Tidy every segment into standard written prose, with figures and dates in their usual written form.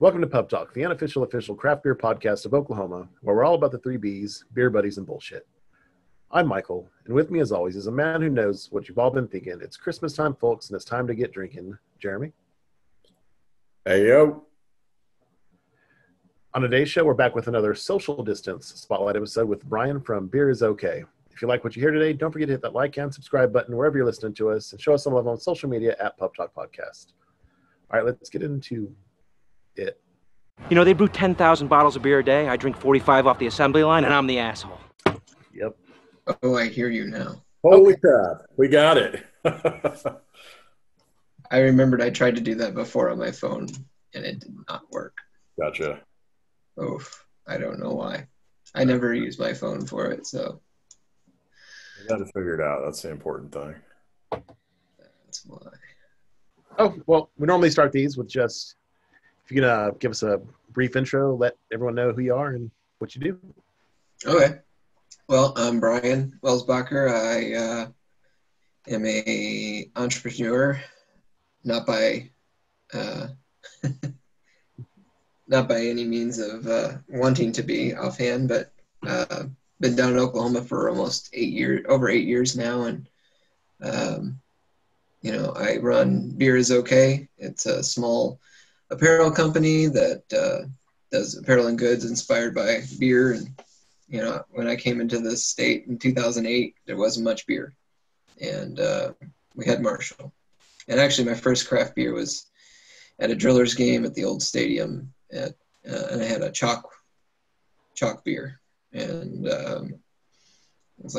Welcome to Pub Talk, the unofficial official craft beer podcast of Oklahoma, where we're all about the three B's, beer buddies, and bullshit. I'm Michael, and with me as always is a man who knows what you've all been thinking. It's Christmas time, folks, and it's time to get drinking. Jeremy? Hey, yo. On today's show, we're back with another social distance spotlight episode with Brian from Beer is Okay. If you like what you hear today, don't forget to hit that like and subscribe button wherever you're listening to us, and show us some love on social media at Pub Talk Podcast. All right, let's get into it. You know, they brew 10,000 bottles of beer a day. I drink 45 off the assembly line, and I'm the asshole. Yep. Oh, I hear you now. Holy crap. We got it. I remembered I tried to do that before on my phone, and it did not work. Gotcha. Oof. I don't know why. I never use my phone for it, so. We got to figure it out. That's the important thing. That's why. Oh, well, we normally start these with just, if you can give us a brief intro, let everyone know who you are and what you do. Okay. Well, I'm Brian Welsbacher. I am a entrepreneur, not by not by any means of wanting to be offhand, but been down in Oklahoma for almost over 8 years now, and I run Beer is Okay. It's a small apparel company that does apparel and goods inspired by beer. And when I came into this state in 2008, there wasn't much beer, and we had Marshall. And actually, my first craft beer was at a Drillers game at the old stadium, and I had a chalk beer, and it was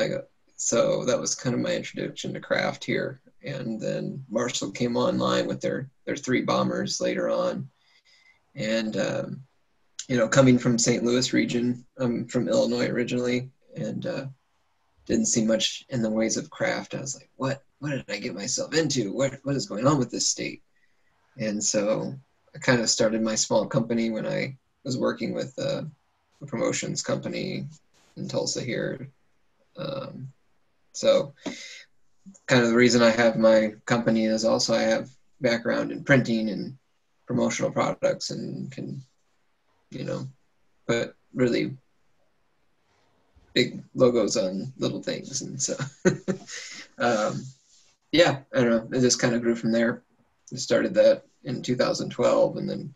so that was kind of my introduction to craft here. And then Marshall came online with their three bombers later on, and coming from St. Louis region, I'm from Illinois originally, and didn't see much in the ways of craft. I was like, what did I get myself into? What is going on with this state? And so I kind of started my small company when I was working with a promotions company in Tulsa here. So kind of the reason I have my company is also I have background in printing and promotional products, and can, put really big logos on little things. And so, I don't know. It just kind of grew from there. I started that in 2012, and then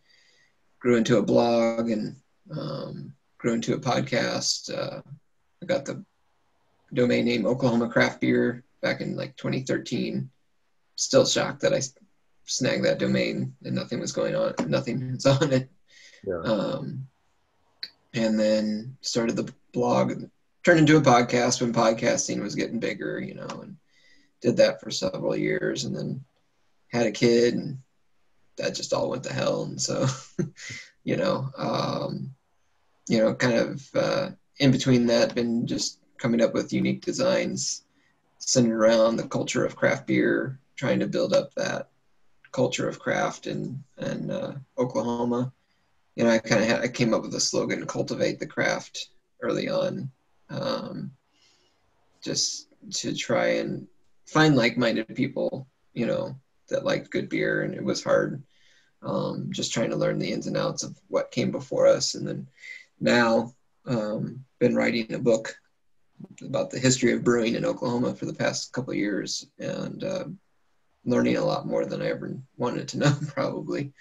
grew into a blog, and grew into a podcast. I got the domain name Oklahoma Craft Beer back in 2013. Still shocked that I snagged that domain and nothing was going on. Nothing was on it. Yeah. And then started the blog, turned into a podcast when podcasting was getting bigger, and did that for several years, and then had a kid, and that just all went to hell. And so, kind of in between that, been just coming up with unique designs centered around the culture of craft beer, trying to build up that culture of craft in Oklahoma. I came up with a slogan, cultivate the craft, early on, just to try and find like-minded people, that liked good beer. And it was hard, just trying to learn the ins and outs of what came before us. And then now, been writing a book about the history of brewing in Oklahoma for the past couple of years, and learning a lot more than I ever wanted to know, probably,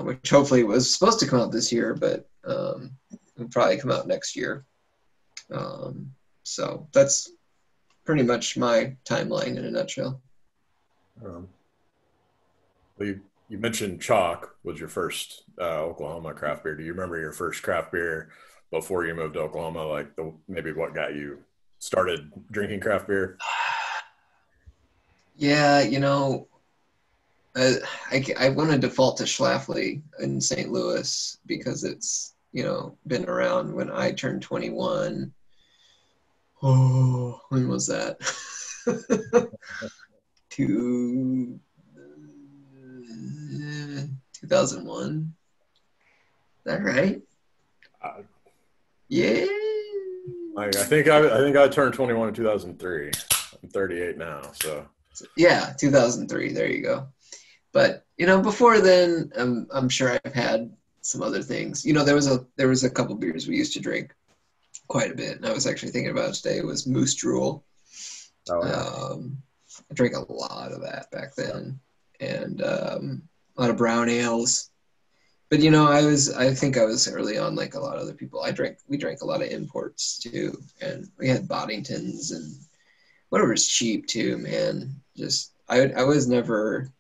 which hopefully was supposed to come out this year, but it'll probably come out next year. So that's pretty much my timeline in a nutshell. Well, you mentioned chalk was your first Oklahoma craft beer. Do you remember your first craft beer before you moved to Oklahoma? Maybe what got you started drinking craft beer? Yeah, I want to default to Schlafly in St. Louis because it's, been around when I turned 21. Oh, when was that? 2001. Is that right? Yeah. I think I turned 21 in 2003. I'm 38 now, so. Yeah, 2003. There you go. But before then, I'm sure I've had some other things. There was a couple beers we used to drink quite a bit, and I was actually thinking about it today. It was Moose Drool. Oh yeah. I drank a lot of that back then, and a lot of brown ales. But I think I was early on like a lot of other people. We drank a lot of imports too, and we had Boddingtons and whatever's cheap too, man. Just I was never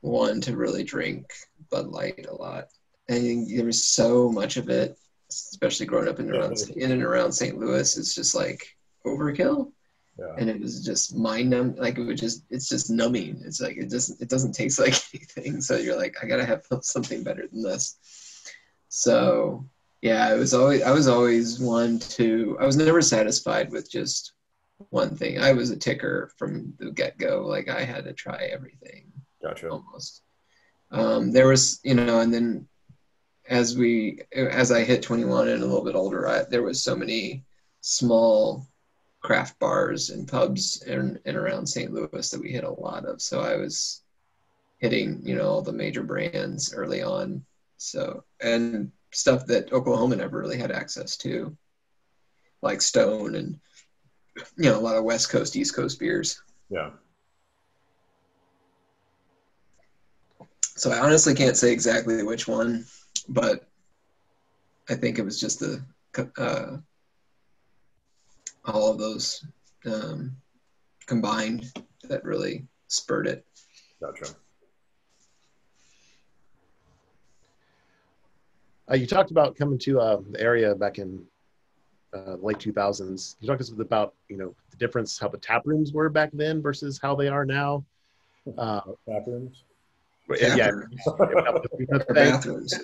one to really drink Bud Light a lot. I think there was so much of it, especially growing up in and around St. Louis. It's just like overkill. Yeah. And it was just mind numb. Like it's just numbing. It's like it doesn't taste like anything. So you're like, I gotta have something better than this. So yeah, I was always one to. I was never satisfied with just one thing. I was a ticker from the get go. Like I had to try everything. Gotcha. Almost. There was, and then as I hit 21 and a little bit older, there was so many small craft bars and pubs in around St. Louis that we hit a lot of. So I was hitting, all the major brands early on. So, and stuff that Oklahoma never really had access to, like Stone and, a lot of West Coast, East Coast beers. Yeah. So I honestly can't say exactly which one, but I think it was just all of those combined that really spurred it. Gotcha. You talked about coming to the area back in the late 2000s. You talked to us about, the difference, how the tap rooms were back then versus how they are now. Tap rooms? Yeah. Bathrooms.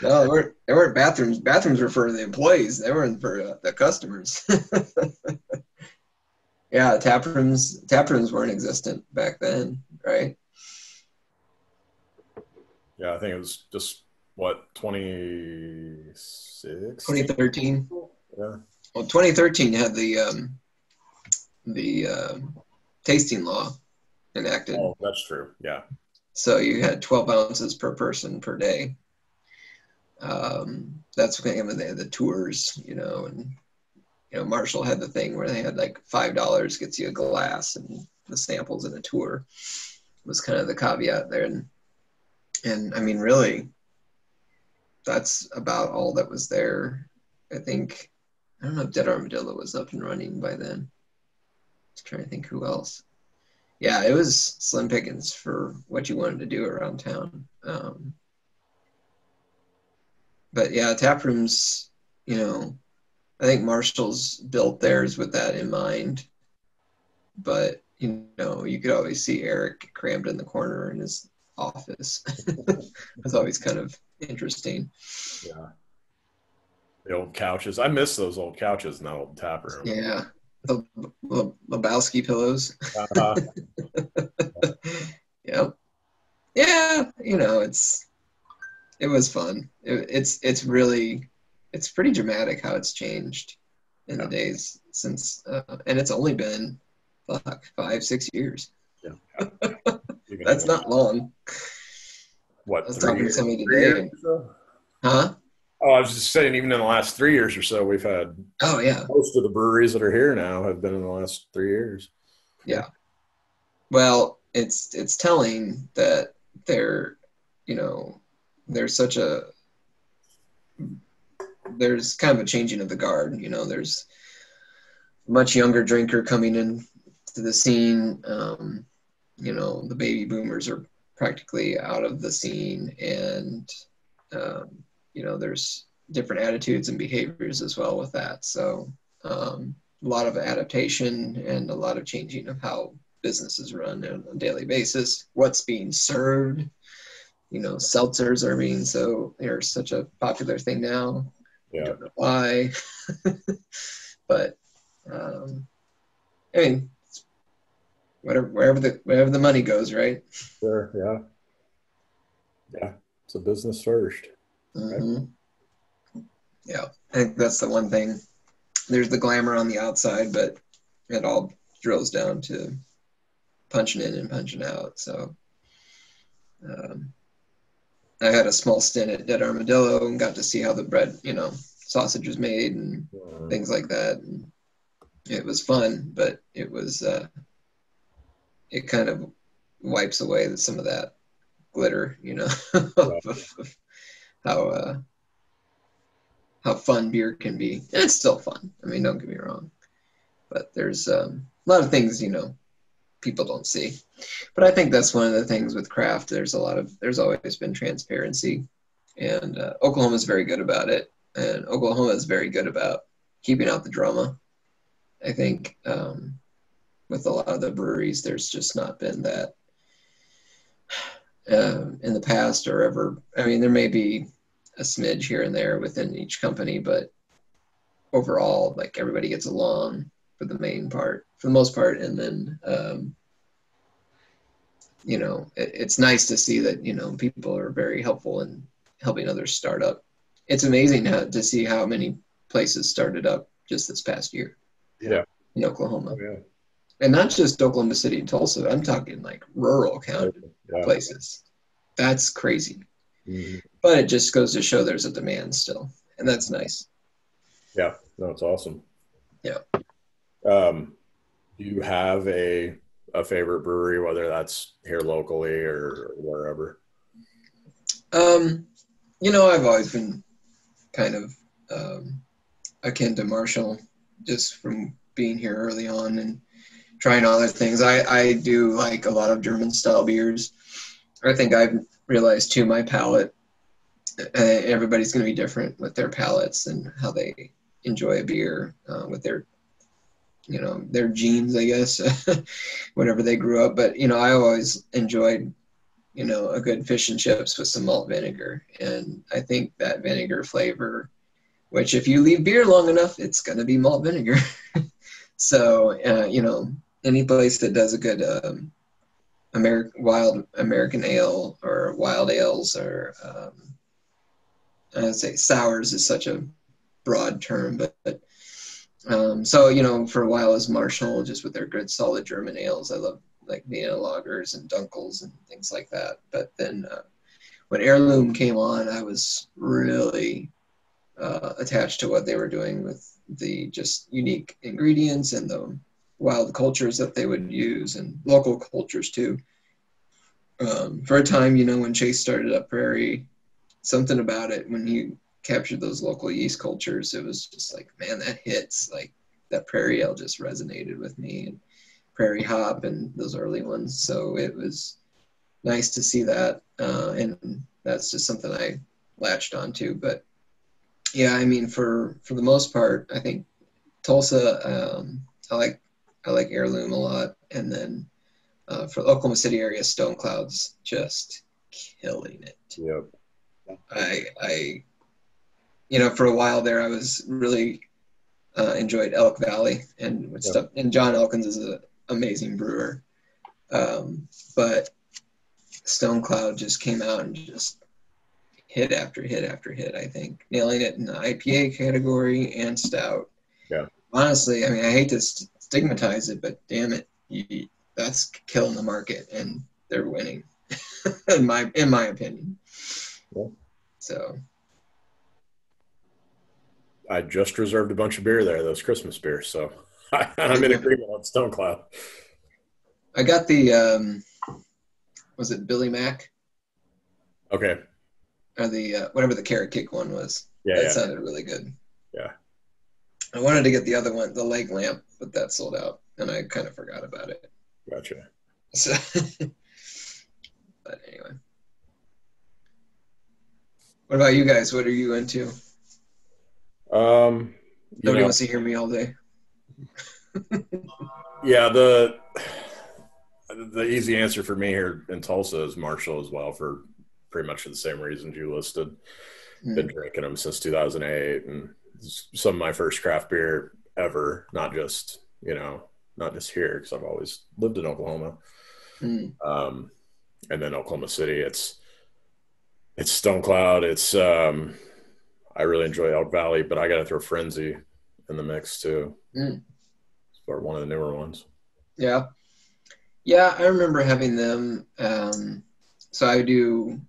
No, they weren't bathrooms. Bathrooms were for the employees. They weren't for the customers. Yeah, tap rooms weren't existent back then, right? Yeah, I think it was just 2006? 2013. Yeah. Well, 2013 had the tasting law enacted. Oh, that's true. Yeah. So you had 12 ounces per person per day. That's when they had the tours, and Marshall had the thing where they had like $5 gets you a glass and the samples and a tour was kind of the caveat there. And I mean, really, that's about all that was there. I think, I don't know if Dead Armadillo was up and running by then. Just trying to think who else. Yeah, it was slim pickings for what you wanted to do around town. But yeah, tap rooms, I think Marshall's built theirs with that in mind. But, you could always see Eric crammed in the corner in his office. It's always kind of interesting. Yeah. The old couches. I miss those old couches in that old tap room. Yeah. The Lebowski pillows. Uh-huh. Yep. Yeah, it was fun. It's pretty dramatic how it's changed in the days since, and it's only been 5-6 years. Yeah. That's not long. What? I was talking to somebody 3 years today. or so? Huh? Oh, I was just saying, even in the last 3 years or so, we've had. Oh yeah. Most of the breweries that are here now have been in the last 3 years. Yeah. Well, it's telling that they're, there's kind of a changing of the guard. There's a much younger drinker coming in to the scene. The baby boomers are practically out of the scene, and there's different attitudes and behaviors as well with that. So a lot of adaptation and a lot of changing of how businesses run on a daily basis. What's being served, seltzers they're such a popular thing now. Yeah. I don't know why, but I mean, wherever the money goes, right? Sure. Yeah. Yeah. It's a business first. Mm-hmm. Right? Yeah, I think that's the one thing. There's the glamour on the outside, but it all drills down to punching in and punching out. So, I had a small stint at Dead Armadillo and got to see how the bread, sausage was made and things like that. And it was fun, but it was it kind of wipes away some of that glitter, of how fun beer can be. And it's still fun. I mean, don't get me wrong, but there's a lot of things people don't see. But I think that's one of the things with craft. There's always been transparency, and Oklahoma is very good about it, and Oklahoma is very good about keeping out the drama. I think with a lot of the breweries, there's just not been that in the past or ever. I mean, there may be a smidge here and there within each company, but overall, like everybody gets along for the most part, and then it's nice to see that people are very helpful in helping others start up. It's amazing to see how many places started up just this past year. Yeah. In Oklahoma. Oh, yeah. And not just Oklahoma City and Tulsa. I'm talking like rural county places. That's crazy. Mm-hmm. But it just goes to show there's a demand still, and that's nice. Yeah, no, it's awesome. Yeah. Do you have a favorite brewery, whether that's here locally or wherever? I've always been kind of akin to Marshall, just from being here early on and trying other things. I do like a lot of German style beers. I think I've realized too, my palate, everybody's going to be different with their palates and how they enjoy a beer with their genes, I guess, whenever they grew up. But, I always enjoyed, a good fish and chips with some malt vinegar. And I think that vinegar flavor, which if you leave beer long enough, it's going to be malt vinegar. So, any place that does a good wild American ale or wild ales or I'd say sours is such a broad term, but so, for a while it was Marshall, just with their good solid German ales. I love like Vienna lagers and Dunkels and things like that. But then when Heirloom came on, I was really attached to what they were doing with the just unique ingredients and the wild cultures that they would use and local cultures too. For a time, when Chase started up Prairie, something about it when he captured those local yeast cultures, it was just like, man, that hits. Like that Prairie Ale just resonated with me, and Prairie Hop and those early ones. So it was nice to see that, and that's just something I latched onto. But yeah, I mean, for the most part, I think Tulsa, I like Heirloom a lot, and then for the Oklahoma City area, Stone Cloud's just killing it. Yep. I for a while there, I was really enjoyed Elk Valley and stuff. And John Elkins is an amazing brewer, but Stone Cloud just came out and just hit after hit after hit. I think nailing it in the IPA category and stout. Yeah. Honestly, I mean, I hate to stigmatize it, but damn it, that's killing the market, and they're winning, in my opinion. Yeah. So. I just reserved a bunch of beer there, those Christmas beers, so I'm in agreement on Stone Cloud. I got the was it Billy Mac? Okay. Or the whatever the carrot cake one was. Yeah, that sounded really good. Yeah. I wanted to get the other one, the leg lamp, but that sold out, and I kind of forgot about it. Gotcha. So, but anyway, what about you guys? What are you into? Nobody wants to hear me all day. Yeah, the easy answer for me here in Tulsa is Marshall as well, for pretty much for the same reasons you listed. Been drinking them since 2008, and some of my first craft beer ever, not just here, because I've always lived in Oklahoma. And then Oklahoma City, it's Stone Cloud. It's I really enjoy Elk Valley, but I got to throw Frenzy in the mix too. For one of the newer ones. Yeah, I remember having them. So I do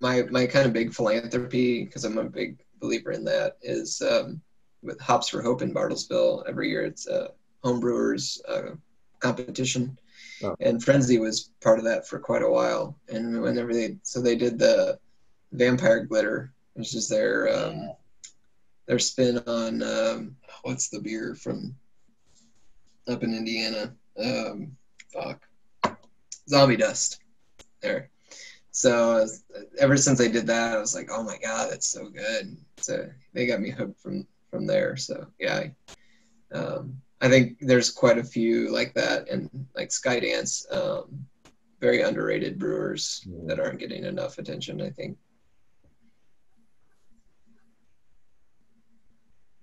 my kind of big philanthropy, because I'm a big believer in that, is with Hops for Hope in Bartlesville. Every year it's a homebrewers competition. Oh. And Frenzy was part of that for quite a while. And whenever they did the Vampire Glitter, which is their spin on what's the beer from up in Indiana? Zombie Dust. There. So ever since they did that, I was like, oh my god, that's so good. So they got me hooked from there. So yeah, I think there's quite a few like that, and like Skydance, very underrated brewers that aren't getting enough attention, I think.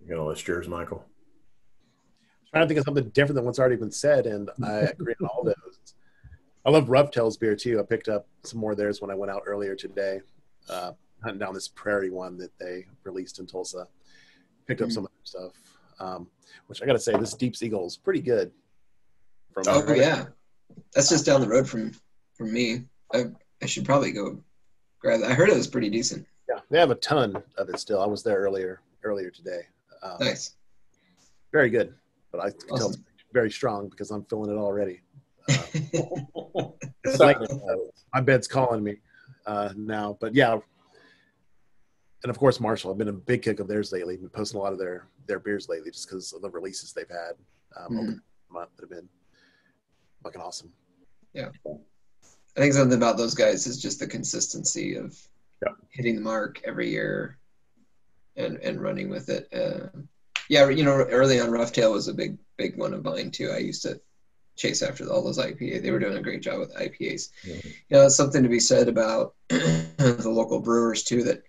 You gonna list yours, Michael? I'm trying to think of something different than what's already been said, and I agree on all those. I love Rough Tail's beer too. I picked up some more of theirs when I went out earlier today, hunting down this Prairie one that they released in Tulsa. Picked up some of their stuff, which I got to say, this Deep Eagle is pretty good. Oh yeah, that's just down the road from me. I should probably go grab that. I heard it was pretty decent. Yeah, they have a ton of it still. I was there earlier today. Nice. Very good, but I can tell Awesome. it's very strong because I'm feeling it already. So, My bed's calling me now, but yeah. And of course, Marshall. I've been a big kick of theirs lately. Been posting a lot of their beers lately just because of the releases they've had over the month that have been fucking awesome. Yeah. I think something about those guys is just the consistency of hitting the mark every year and running with it. Yeah, early on, Rough Tail was a big one of mine too. I used to chase after all those IPA. They were doing a great job with IPAs. It's something to be said about the local brewers too that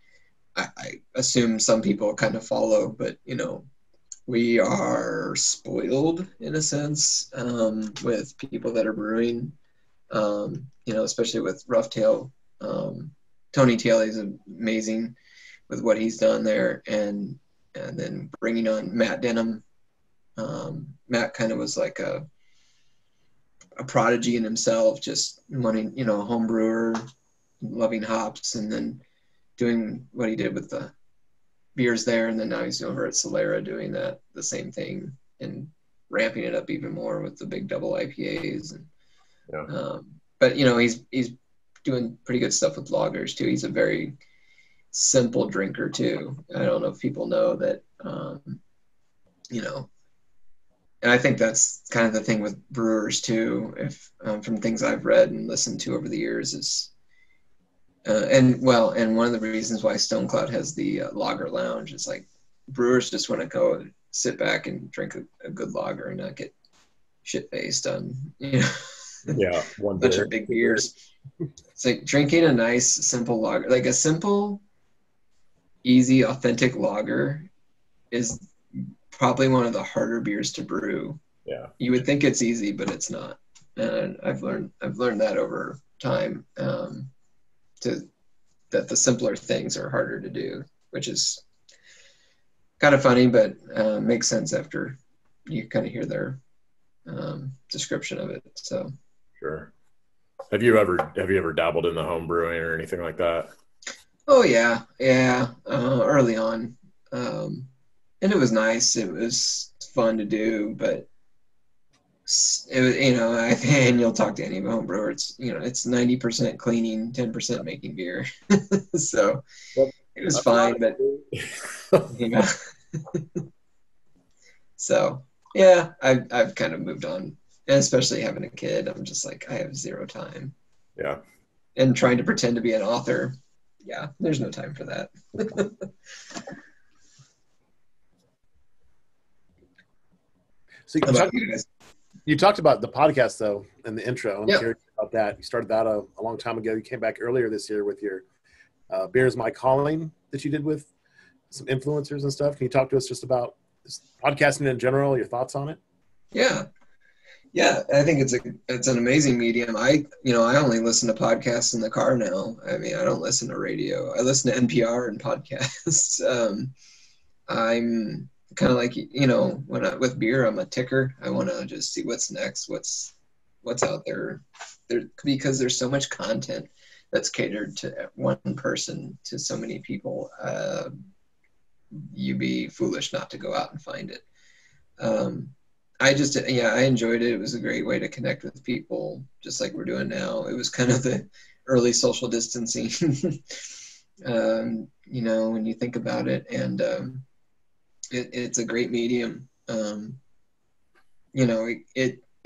I assume some people kind of follow, but we are spoiled in a sense with people that are brewing. Especially with Rough Tail. Tony Taylor is amazing with what he's done there, and then bringing on Matt Denham. Matt kind of was like a prodigy in himself, just wanting, a home brewer, loving hops, and then doing what he did with the beers there, and then now he's over at Solera doing the same thing and ramping it up even more with the big double IPAs. And but he's doing pretty good stuff with lagers too. He's a very simple drinker too. I don't know if people know that. And I think that's kind of the thing with brewers too. If from things I've read and listened to over the years is, and one of the reasons why Stone Cloud has the lager lounge is like brewers just want to go sit back and drink a good lager and not get shit faced on one bunch of big beers. It's like drinking a nice simple lager, like a simple, easy, authentic lager is probably one of the harder beers to brew. Yeah. You would think it's easy, but it's not. And I've learned that over time, that the simpler things are harder to do, which is kind of funny, but makes sense after you kind of hear their description of it. So sure. Have you ever dabbled in the home brewing or anything like that? Oh yeah. Early on, and it was nice. It was fun to do, but it was, and you'll talk to any home brewer. It's it's 90% cleaning, 10% making beer. So it was fine, but So yeah, I've kind of moved on, and especially having a kid, I'm just like I have zero time. Yeah. And trying to pretend to be an author, yeah, there's no time for that. So you talked about the podcast though in the intro. I'm curious about that. You started that a long time ago. You came back earlier this year with your Beer is My Calling that you did with some influencers and stuff. Can you talk to us just about podcasting in general, your thoughts on it? Yeah, I think it's an amazing medium. I only listen to podcasts in the car now. I mean, I don't listen to radio. I listen to NPR and podcasts. I'm kind of like, when with beer, I'm a ticker. I want to just see what's next, what's out there because there's so much content. that's catered to one person to so many people, you'd be foolish not to go out and find it. I enjoyed it. It was a great way to connect with people, just like we're doing now. It was kind of the early social distancing, when you think about it. And it's a great medium.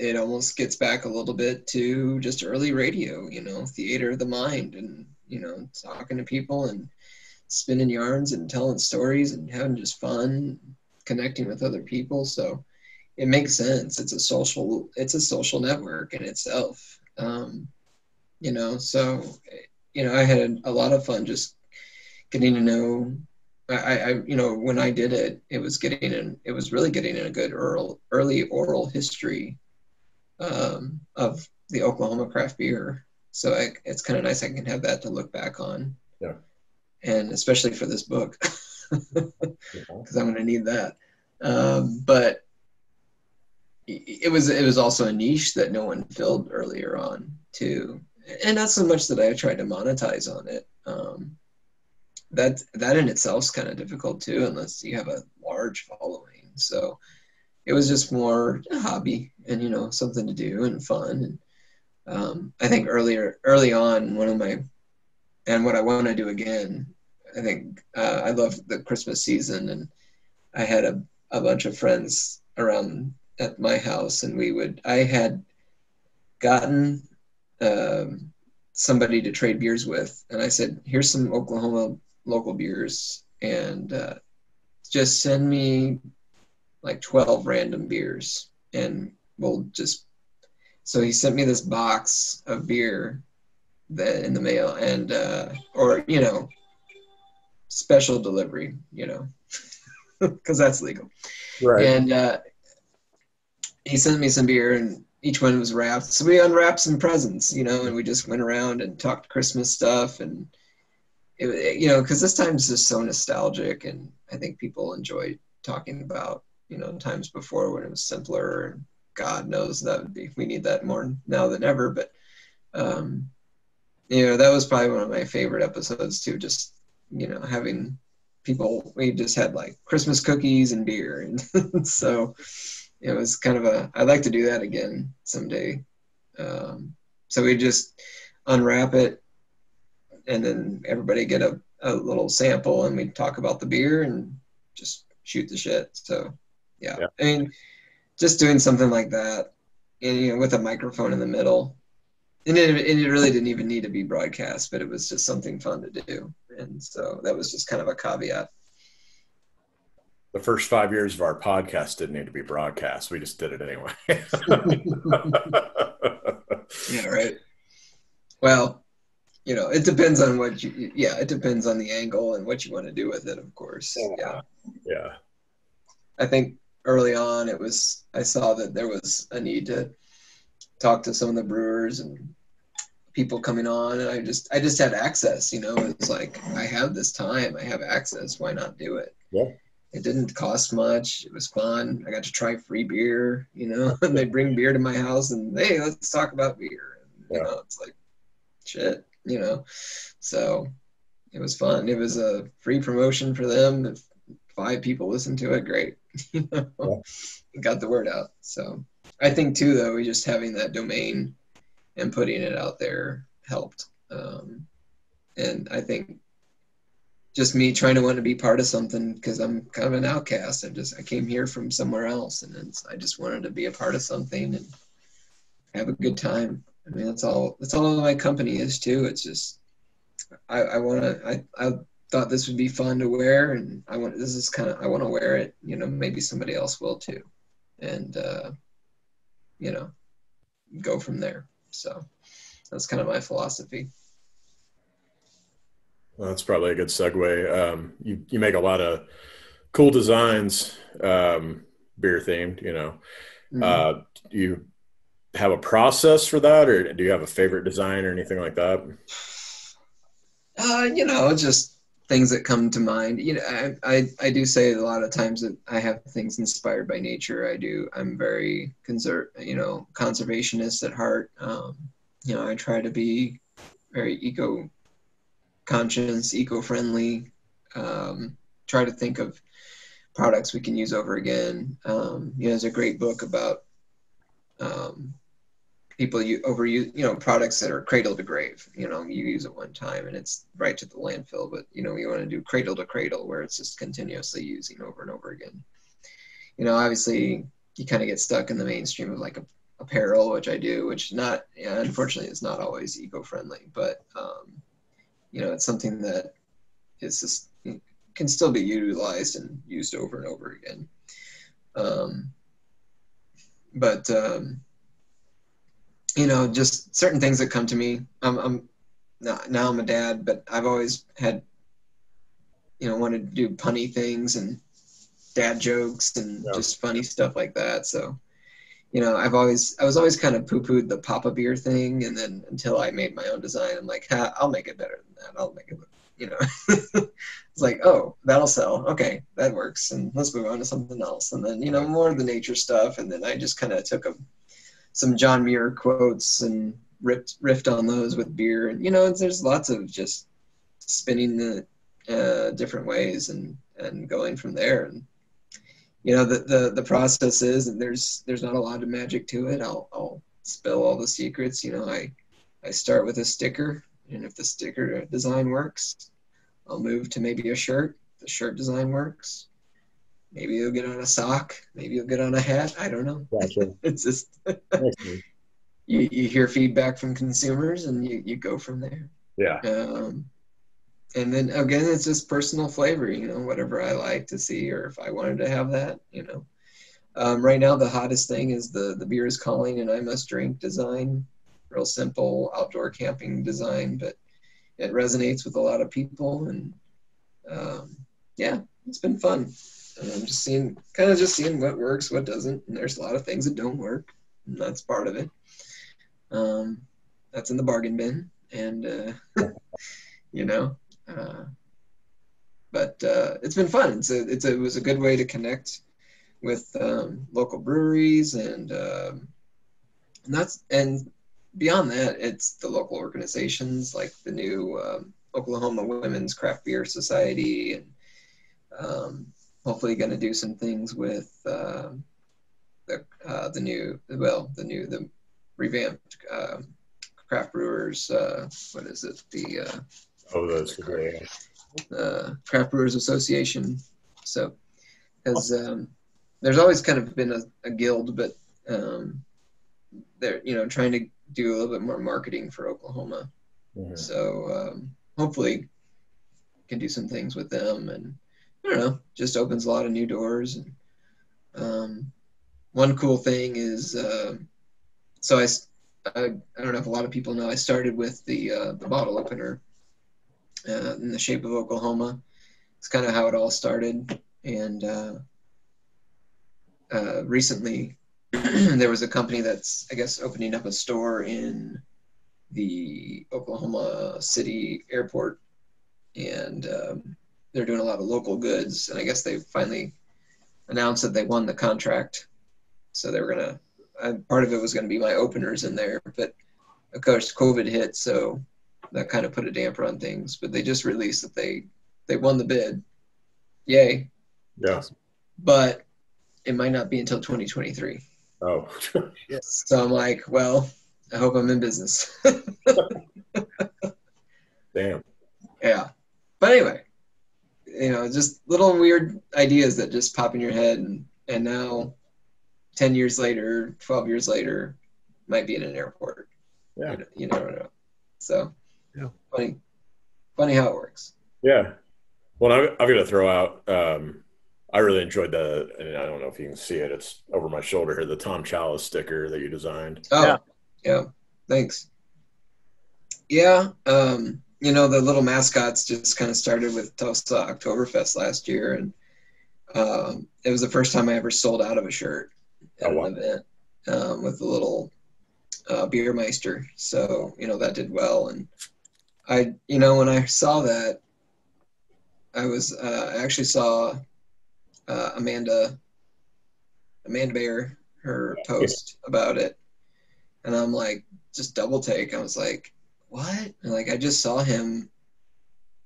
It almost gets back a little bit to just early radio, theater of the mind, and, talking to people and spinning yarns and telling stories and having just fun, connecting with other people. So it makes sense. It's a social network in itself. I had a lot of fun just getting to know. When I did it, it was really getting in a good early oral history of the Oklahoma craft beer. So it's kind of nice I can have that to look back on. Yeah. And especially for this book, because I'm going to need that. But it was also a niche that no one filled earlier on too, and not so much that I tried to monetize on it. That in itself is kind of difficult too, unless you have a large following. So it was just more a hobby and something to do and fun. And I think early on, and what I want to do again, I think I love the Christmas season, and I had a bunch of friends around at my house, and I had gotten somebody to trade beers with, and I said, here's some Oklahoma local beers, and just send me like 12 random beers, and so he sent me this box of beer in the mail, and or special delivery, because that's legal. Right. And he sent me some beer, and each one was wrapped. So we unwrapped some presents, and we just went around and talked Christmas stuff. And, because this time is just so nostalgic, and I think people enjoy talking about, times before when it was simpler, and God knows we need that more now than ever. But, that was probably one of my favorite episodes too, just, having people, we just had like Christmas cookies and beer. And so it was kind of I'd like to do that again someday. So we just unwrap it, and then everybody get a little sample, and we talk about the beer and just shoot the shit. So yeah. I mean, just doing something like that, and, with a microphone in the middle. And it really didn't even need to be broadcast, but it was just something fun to do. And so that was just kind of a caveat. The first 5 years of our podcast didn't need to be broadcast. We just did it anyway. Yeah, right. Well, it depends on it depends on the angle and what you want to do with it, of course. Yeah. Yeah. I think early on I saw that there was a need to talk to some of the brewers and people coming on, and I just had access, it's like, I have this time, I have access, why not do it? Yeah. It didn't cost much. It was fun. I got to try free beer, and they bring beer to my house, and hey, let's talk about beer. And, it's like, shit, so it was fun. It was a free promotion for them. If 5 people listened to it, great. It got the word out. So I think too, though, we just having that domain and putting it out there helped. And I think just me trying to want to be part of something, because I'm kind of an outcast. I came here from somewhere else, and I just wanted to be a part of something and have a good time. I mean, that's all my company is too. It's just, I thought this would be fun to wear, and I want to wear it, maybe somebody else will too. And, go from there. So that's kind of my philosophy. Well, that's probably a good segue. You make a lot of cool designs, beer themed, Mm-hmm. Do you have a process for that, or do you have a favorite design or anything like that? Just things that come to mind. I do say a lot of times that I have things inspired by nature. I'm very conservationist at heart. I try to be very eco-conscious, eco-friendly. Try to think of products we can use over again. There's a great book about people overuse, products that are cradle to grave. You use it one time and it's right to the landfill, but we want to do cradle to cradle where it's just continuously using over and over again. Obviously you kind of get stuck in the mainstream of like apparel, which I do, which unfortunately is not always eco-friendly, but it's something that is just can still be utilized and used over and over again. Just certain things that come to me. Now I'm a dad, but I've always had, wanted to do punny things and dad jokes and just funny stuff like that. So, I was always kind of poo-pooed the Papa beer thing, and then until I made my own design, I'm like, I'll make it better than that. I'll make it, it's like, oh, that'll sell. Okay, that works, and let's move on to something else. And then, more of the nature stuff, and then I just kind of took some John Muir quotes and riffed on those with beer, and there's lots of just spinning the different ways and going from there. And the process is, and there's not a lot of magic to it. I'll spill all the secrets. I start with a sticker, and if the sticker design works, I'll move to maybe a shirt. If the shirt design works, maybe you'll get on a sock, maybe you'll get on a hat. I don't know. Gotcha. It's just you hear feedback from consumers and you go from there. Yeah. And then again, it's just personal flavor, whatever I like to see, or if I wanted to have that, right now the hottest thing is the beer is calling and I must drink design. Real simple outdoor camping design, but it resonates with a lot of people, and it's been fun. I'm just seeing what works, what doesn't, and there's a lot of things that don't work, and that's part of it. That's in the bargain bin, and but it's been fun. It was a good way to connect with local breweries, and beyond that, it's the local organizations like the new Oklahoma Women's Craft Beer Society, and hopefully going to do some things with the revamped craft brewers. What is it? The Craft Brewers Association. So, because there's always kind of been a guild, but they're trying to do a little bit more marketing for Oklahoma. Mm-hmm. So hopefully can do some things with them, and I don't know, just opens a lot of new doors. And one cool thing is, so I don't know if a lot of people know, I started with the bottle opener in the shape of Oklahoma. It's kind of how it all started. And recently there was a company that's, I guess, opening up a store in the Oklahoma City airport, and they're doing a lot of local goods, and I guess they finally announced that they won the contract. So they were gonna, part of it was gonna be my openers in there, but of course COVID hit, so that kind of put a damper on things. But they just released that they won the bid. Yay. Yes. But it might not be until 2023. Oh. Yes. So I'm like, well, I hope I'm in business. Damn. Yeah. But anyway, just little weird ideas that just pop in your head, and now 10 years later, 12 years later, might be in an airport. Yeah. You never know. So yeah. Funny how it works. Yeah. Well, I'm going to throw out, I really enjoyed and I don't know if you can see it, it's over my shoulder here, the Tom Chalice sticker that you designed. Oh, yeah. Thanks. Yeah. The little mascots just kind of started with Tulsa Oktoberfest last year, and it was the first time I ever sold out of a shirt at an event with the little Beermeister. So, that did well. And I, when I saw that, I actually saw Amanda Bear, her post about it, and I'm like, just double take. I was like, what? And, like, I just saw him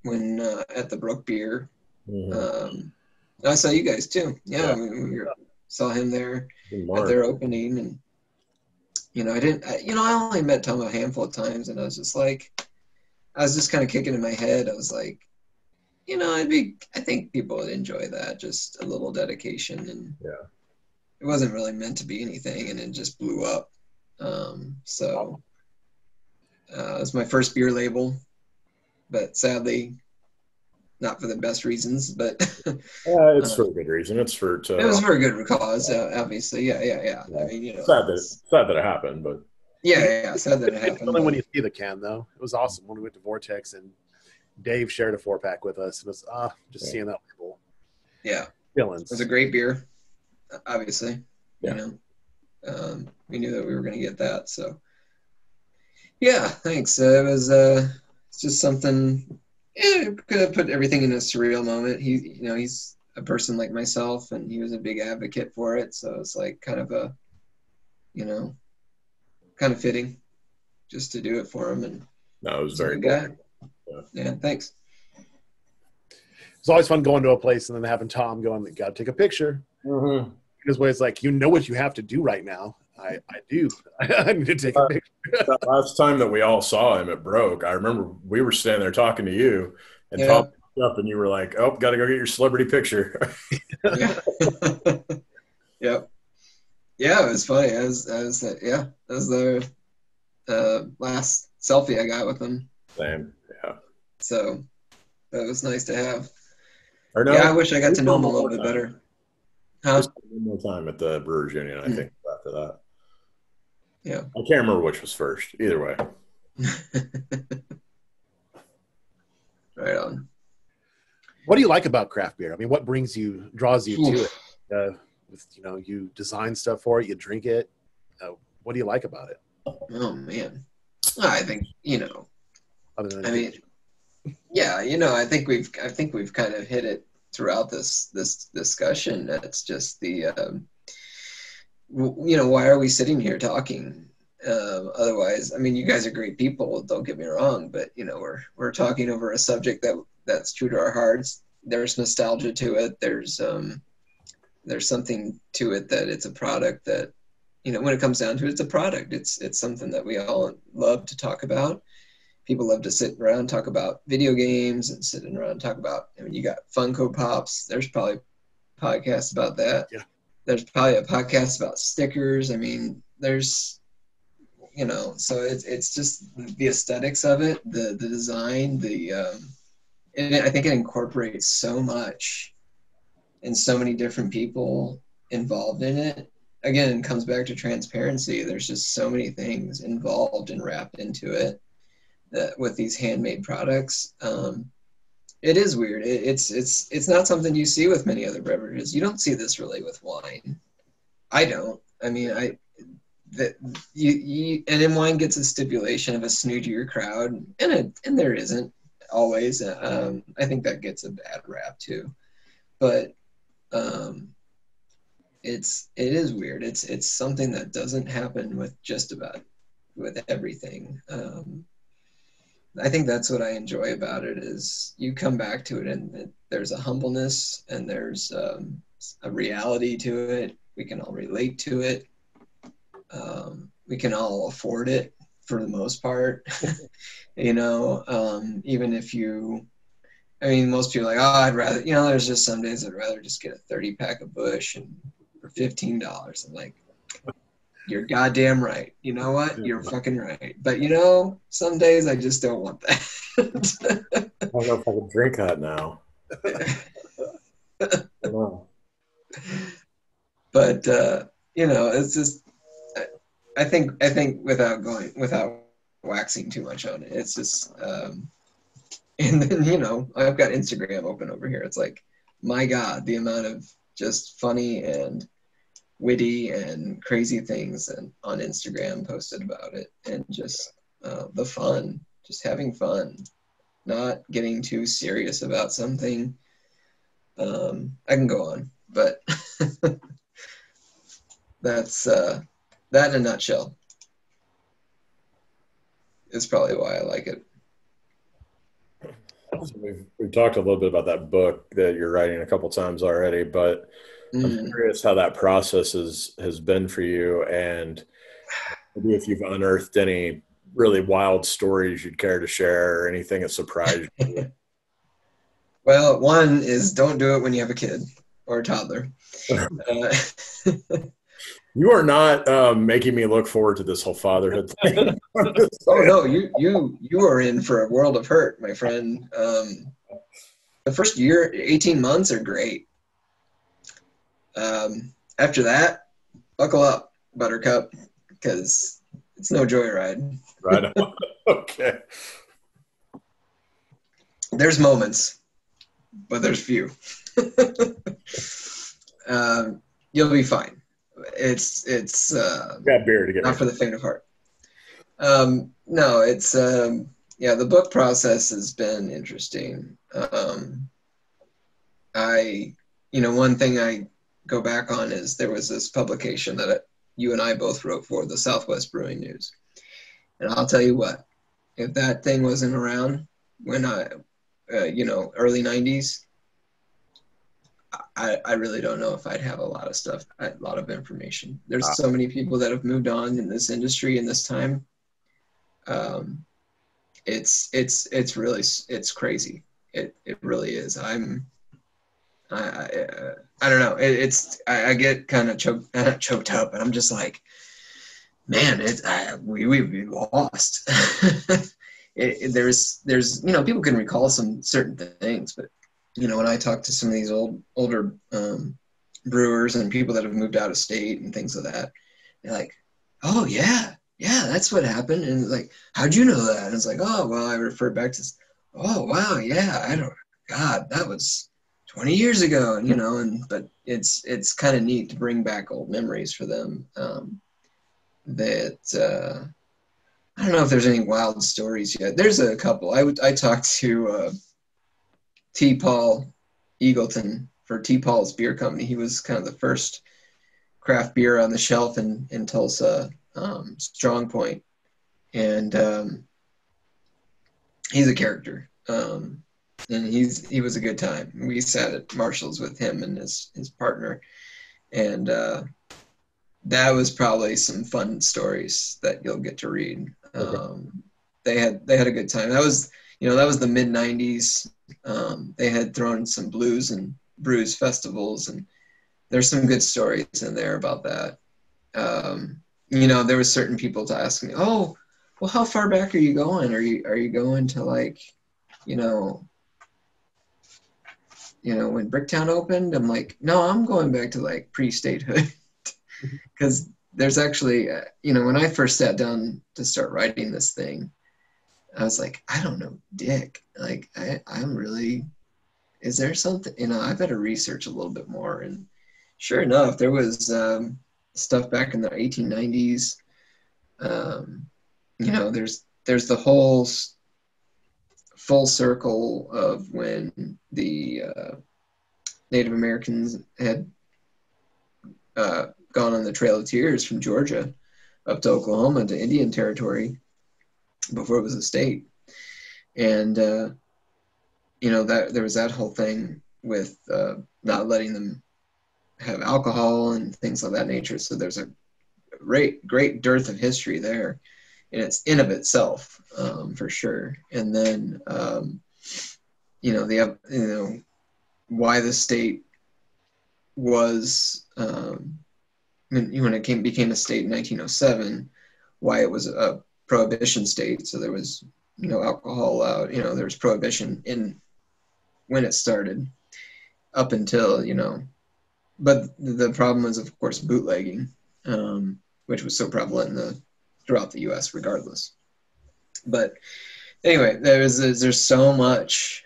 when at the Brook Beer. I saw you guys too. Yeah, saw him there at their opening, and I only met Tom a handful of times, and I was just kind of kicking in my head. I was like, I think people would enjoy that, just a little dedication, and it wasn't really meant to be anything, and it just blew up. So it was my first beer label, but sadly, not for the best reasons, but it's for a good reason. It's for it was for a good cause, obviously. Yeah. I mean, sad that it happened, but sad that it happened. Only when you see the can, though. It was awesome when we went to Vortex and Dave shared a 4-pack with us. It was just seeing that label. Yeah, feelings. It was a great beer, obviously. We knew that we were going to get that, so yeah. Thanks. It was it's just something. Yeah, could have put everything in a surreal moment. He's a person like myself, and he was a big advocate for it. So it's like kind of fitting just to do it for him. And no, it was very good. Yeah, thanks. It's always fun going to a place and then having Tom going, "Got to take a picture." Mm-hmm. His way is like, what you have to do right now. I do. I need to take a picture. That last time that we all saw him at Broke, I remember we were standing there talking to you, and Tom picked up, and you were like, "Oh, got to go get your celebrity picture." Yeah. Yep. Yeah, it was funny. That was the last selfie I got with him. Same. Yeah. So that was nice to have. I wish I got to know him a little bit better. Just one more time at the Brewers Union, I think, after that. Yeah. I can't remember which was first. Either way. Right on. What do you like about craft beer? I mean, what draws you to it? You design stuff for it, you drink it. What do you like about it? Oh man, I think Other than I think we've kind of hit it throughout this discussion. It's just the why are we sitting here talking? Otherwise, I mean, you guys are great people. Don't get me wrong, but we're talking over a subject that's true to our hearts. There's nostalgia to it. There's something to it that it's a product that, when it comes down to it, it's a product. It's something that we all love to talk about. People love to sit around and talk about video games and sitting around and talk about. I mean, you got Funko Pops. There's probably podcasts about that. Yeah. There's probably a podcast about stickers. I mean, there's, so it's just the aesthetics of it, the design, and I think it incorporates so much and so many different people involved in it. Again, it comes back to transparency. There's just so many things involved and wrapped into it that with these handmade products. It is weird. It's not something you see with many other beverages. You don't see this really with wine. I don't. I mean, and then wine gets a stipulation of a snootier crowd, and there isn't always. I think that gets a bad rap too, but it is weird. It's something that doesn't happen with with everything. I think that's what I enjoy about it is you come back to it and there's a humbleness and there's a reality to it. We can all relate to it. We can all afford it for the most part. Even if most people are like, I'd rather, there's just some days I'd rather just get a 30-pack of Busch and for $15. I'm like, you're goddamn right. You know what? You're fucking right. But some days I just don't want that. I don't know if I can drink that now. I don't know. But it's just I think without waxing too much on it, it's just and then I've got Instagram open over here. It's like, my God, the amount of just funny and witty and crazy things on Instagram posted about it, and just the fun, just having fun, not getting too serious about something. I can go on, but that's that in a nutshell. is probably why I like it. So we've talked a little bit about that book that you're writing a couple times already, but I'm curious how that process has been for you, and maybe if you've unearthed any really wild stories you'd care to share, or anything that surprised you. Well, one is don't do it when you have a kid or a toddler. You are not making me look forward to this whole fatherhood thing. Oh no, you are in for a world of hurt, my friend. The first year, 18 months are great. After that, buckle up, Buttercup, because it's no joyride. Right on. Okay. There's moments, but there's few. You'll be fine. It's Got beer to get not for the faint of heart. No, it's the book process has been interesting. One thing I go back on is there was this publication that you and I both wrote for, the Southwest Brewing News. And I'll tell you what, if that thing wasn't around when early 90s, I really don't know if I'd have a lot of information. There's so many people that have moved on in this industry in this time. It's really crazy. It really is. I don't know. I get kind of choked up, and I'm just like, man, we've been lost. There's people can recall some certain things, but when I talk to some of these older brewers and people that have moved out of state and things like that, they're like, oh yeah, that's what happened. And like, how'd you know that? And it's like, oh well, I refer back to, oh wow, yeah, God, that was 20 years ago, but it's kind of neat to bring back old memories for them. I don't know if there's any wild stories yet. There's a couple. I talked to T. Paul Eagleton for T. Paul's Beer Company. He was kind of the first craft beer on the shelf in Tulsa, Strong Point, and he's a character. And he was a good time. We sat at Marshall's with him and his partner, and that was probably some fun stories that you'll get to read. Okay. They had a good time. That was the mid '90s. They had thrown some blues and brews festivals, and there's some good stories in there about that. There was certain people to ask me, oh, well, how far back are you going? Are you going to like, when Bricktown opened? I'm like, no, I'm going back to like pre-statehood. Because there's actually, when I first sat down to start writing this thing, I was like, I don't know, dick. Like, I'm really, is there something, I better research a little bit more. And sure enough, there was stuff back in the 1890s. There's the whole full circle of when the Native Americans had gone on the Trail of Tears from Georgia up to Oklahoma to Indian Territory before it was a state. And, that there was that whole thing with not letting them have alcohol and things of that nature. So there's a great dearth of history there, and it's in of itself, for sure. And then, why the state was, when it became a state in 1907, why it was a prohibition state. So there was no alcohol allowed. There was prohibition in when it started up until, but the problem was, of course, bootlegging, which was so prevalent throughout the U.S. regardless. But anyway, there's so much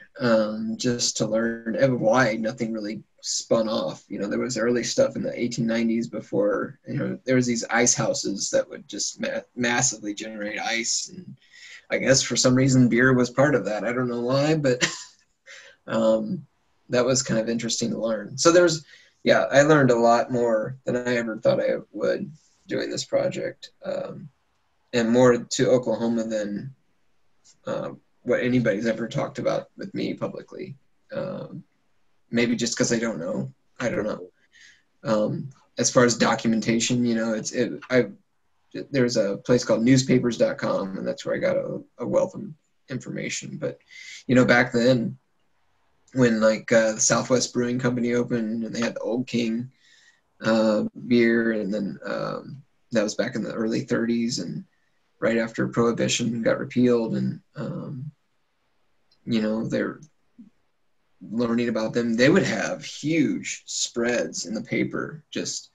just to learn and why nothing really spun off. There was early stuff in the 1890s before, there was these ice houses that would just massively generate ice. And I guess for some reason beer was part of that. I don't know why, but that was kind of interesting to learn. So I learned a lot more than I ever thought I would doing this project. and more to Oklahoma than what anybody's ever talked about with me publicly. Maybe just because I don't know. I don't know. As far as documentation, there's a place called newspapers.com, and that's where I got a wealth of information. But, back then, when the Southwest Brewing Company opened and they had the Old King beer, and then that was back in the early 30s, and right after Prohibition got repealed, and they're learning about them. They would have huge spreads in the paper just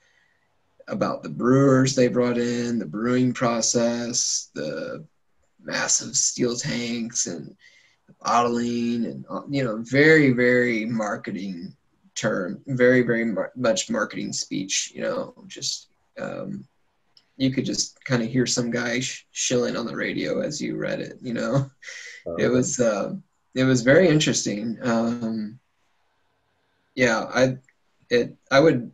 about the brewers they brought in, the brewing process, the massive steel tanks, and the bottling, and very, very marketing term, very, very much marketing speech. Just you could just kind of hear some guy shilling on the radio as you read it. It was very interesting. I would,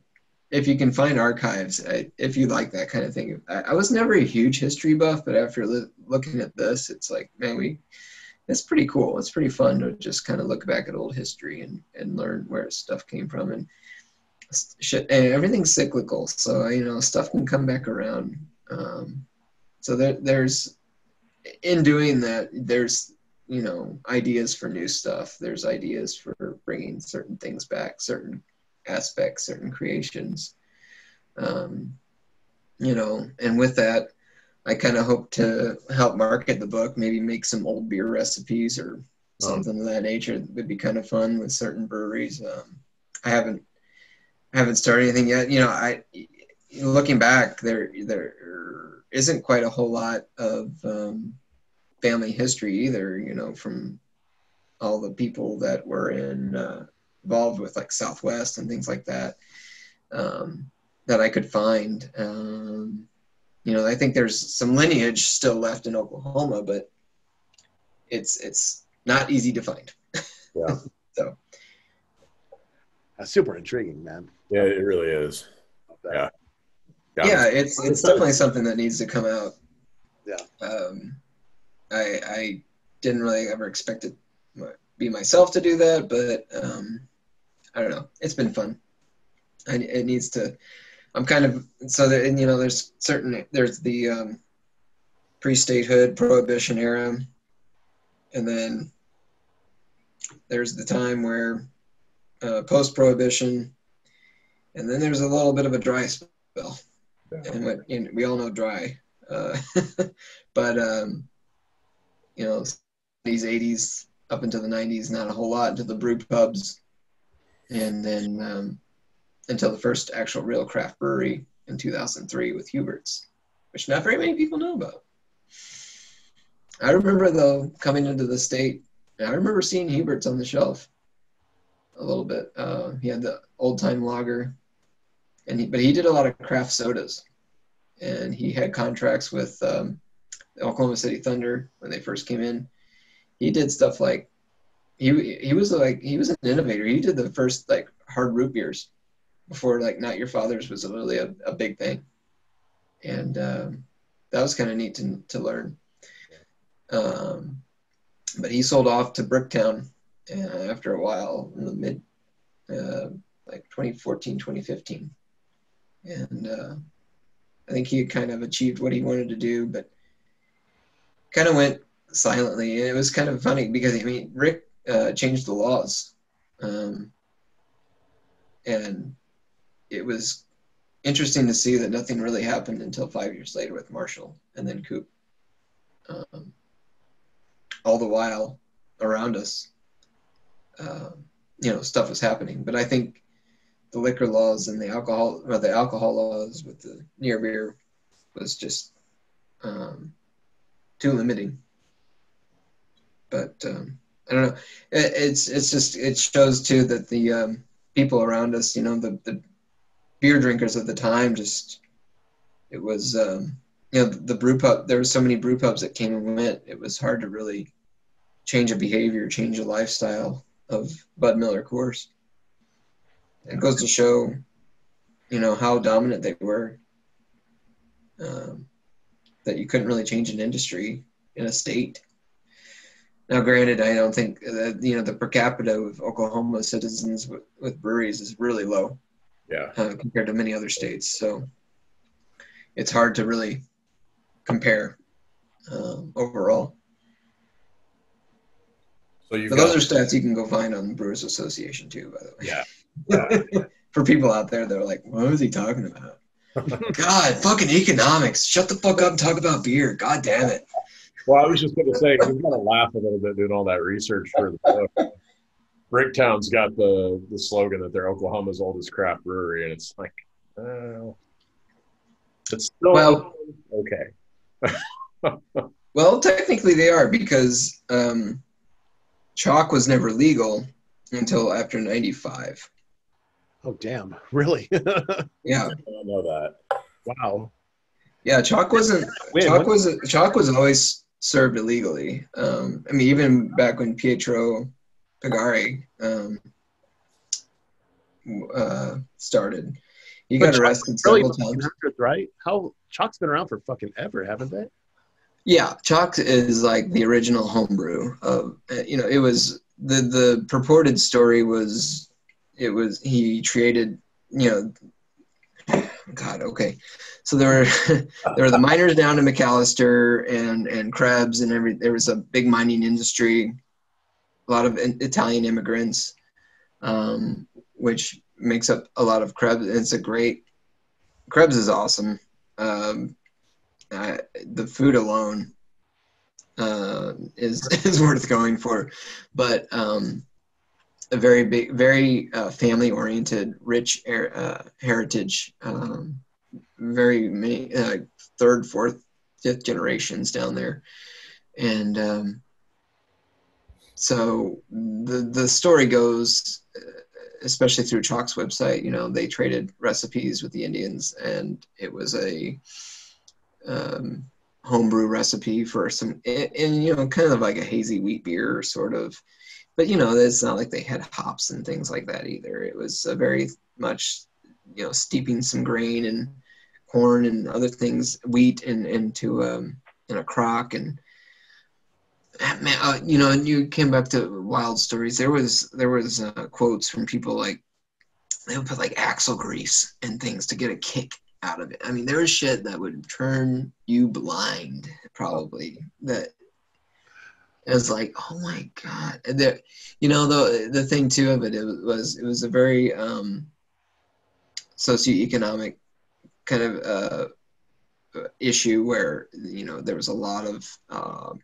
if you can find archives, if you like that kind of thing. I was never a huge history buff, but after looking at this, it's like, man, it's pretty cool. It's pretty fun to just kind of look back at old history and learn where stuff came from, and everything's cyclical. So, stuff can come back around. So there's, in doing that, there's, ideas for new stuff. There's ideas for bringing certain things back, certain aspects, certain creations. And with that, I kind of hope to help market the book, maybe make some old beer recipes or something of that nature. That would be kind of fun with certain breweries. I haven't started anything yet. Looking back, there isn't quite a whole lot of family history either, from all the people that were involved with like Southwest and things like that, that I could find. I think there's some lineage still left in Oklahoma, but it's not easy to find. Yeah. So that's super intriguing, man. Yeah, it really is. Yeah. Yeah, it's definitely something that needs to come out. Yeah. I didn't really ever expect it be myself to do that, but I don't know. It's been fun. It needs to. I'm kind of so that, and there's the pre-statehood prohibition era, and then there's the time where post-prohibition, and then there's a little bit of a dry spell, and we all know dry, but these 80s up into the 90s, not a whole lot into the brew pubs, and then until the first actual real craft brewery in 2003 with Hubert's, which not very many people know about. I remember, though, coming into the state, I remember seeing Hubert's on the shelf a little bit. He had the old-time lager, but he did a lot of craft sodas, and he had contracts with the Oklahoma City Thunder when they first came in. He did stuff like he was an innovator. He did the first hard root beers before Not Your Father's was really a big thing, and that was kind of neat to learn. But he sold off to Bricktown after a while in the mid 2014, 2015, and I think he had kind of achieved what he wanted to do, but kind of went silently. And it was kind of funny because Rick changed the laws, and it was interesting to see that nothing really happened until 5 years later with Marshall and then Coop. All the while around us, stuff was happening. But I think the liquor laws and the alcohol laws with the near beer was just too limiting. But I don't know. It shows too that the people around us, the beer drinkers of the time, it was the brew pub. There were so many brew pubs that came and went. It was hard to really change a behavior, change a lifestyle of Bud Miller Coors. It goes to show, how dominant they were. that you couldn't really change an industry in a state. Now, granted, I don't think that, the per capita of Oklahoma citizens with breweries is really low. Yeah. Compared to many other states. So it's hard to really compare overall. So you've But got, those are stats you can go find on the Brewers Association too, by the way. yeah. For people out there that are like, what was he talking about? God, fucking economics. Shut the fuck up and talk about beer. God damn it. Well, I was just going to say, we've got to laugh a little bit doing all that research for the book. Bricktown's got the slogan that they're Oklahoma's oldest craft brewery, and it's like, it's still okay. Well, technically they are, because chalk was never legal until after 95. Oh, damn. Really? Yeah. I don't know that. Wow. Yeah, chalk was always served illegally. I mean, even back when Pietro Pagari started, he got arrested several times. Right? Chalk's been around for fucking ever, haven't they? Yeah, chalk is like the original homebrew of. It was the purported story was he created. God, okay. So there were the miners down in McAllister and Krebs and there was a big mining industry, a lot of Italian immigrants, which makes up a lot of Krebs. Krebs is awesome. The food alone is worth going for, but a very big, very family-oriented, rich heritage. Very many third, fourth, fifth generations down there, and so the story goes, especially through Chalk's website. They traded recipes with the Indians, and it was a homebrew recipe for some, and kind of like a hazy wheat beer, sort of. But it's not like they had hops and things like that either. It was a very much, steeping some grain and corn and other things, wheat, into in a crock. And man, and you came back to wild stories. There was quotes from people like they would put like axle grease and things to get a kick out of it. I mean, there was shit that would turn you blind, probably. That it was like, oh my God. And there, the thing too of it, it was a very socioeconomic kind of issue where there was a lot of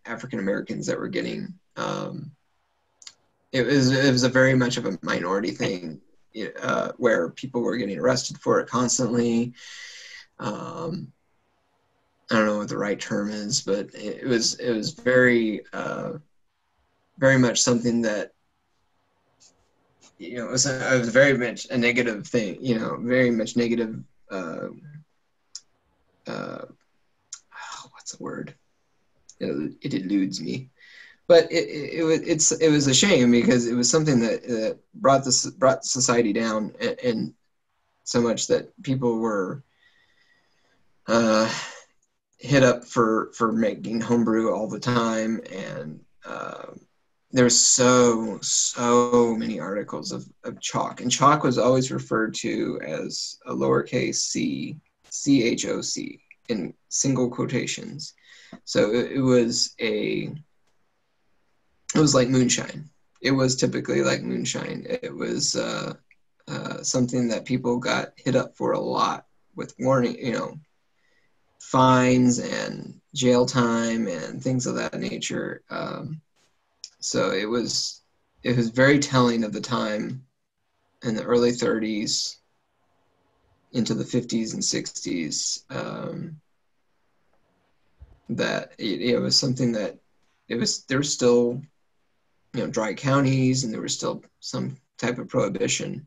African Americans that were getting. It was a very much of a minority thing, where people were getting arrested for it constantly. I don't know what the right term is, but it was very very much something that it was very much a negative thing, very much negative. What's the word? It eludes me, but it was a shame, because it was something that brought society down, and so much that people were hit up for making homebrew all the time, and there's so many articles of chalk, and chalk was always referred to as a lowercase c, CHOC, in single quotations. So it was like moonshine. It was typically like moonshine. It was something that people got hit up for a lot, with warning, fines and jail time and things of that nature. So it was very telling of the time in the early 30s into the 50s and 60s, that it was something that there was still dry counties, and there was still some type of prohibition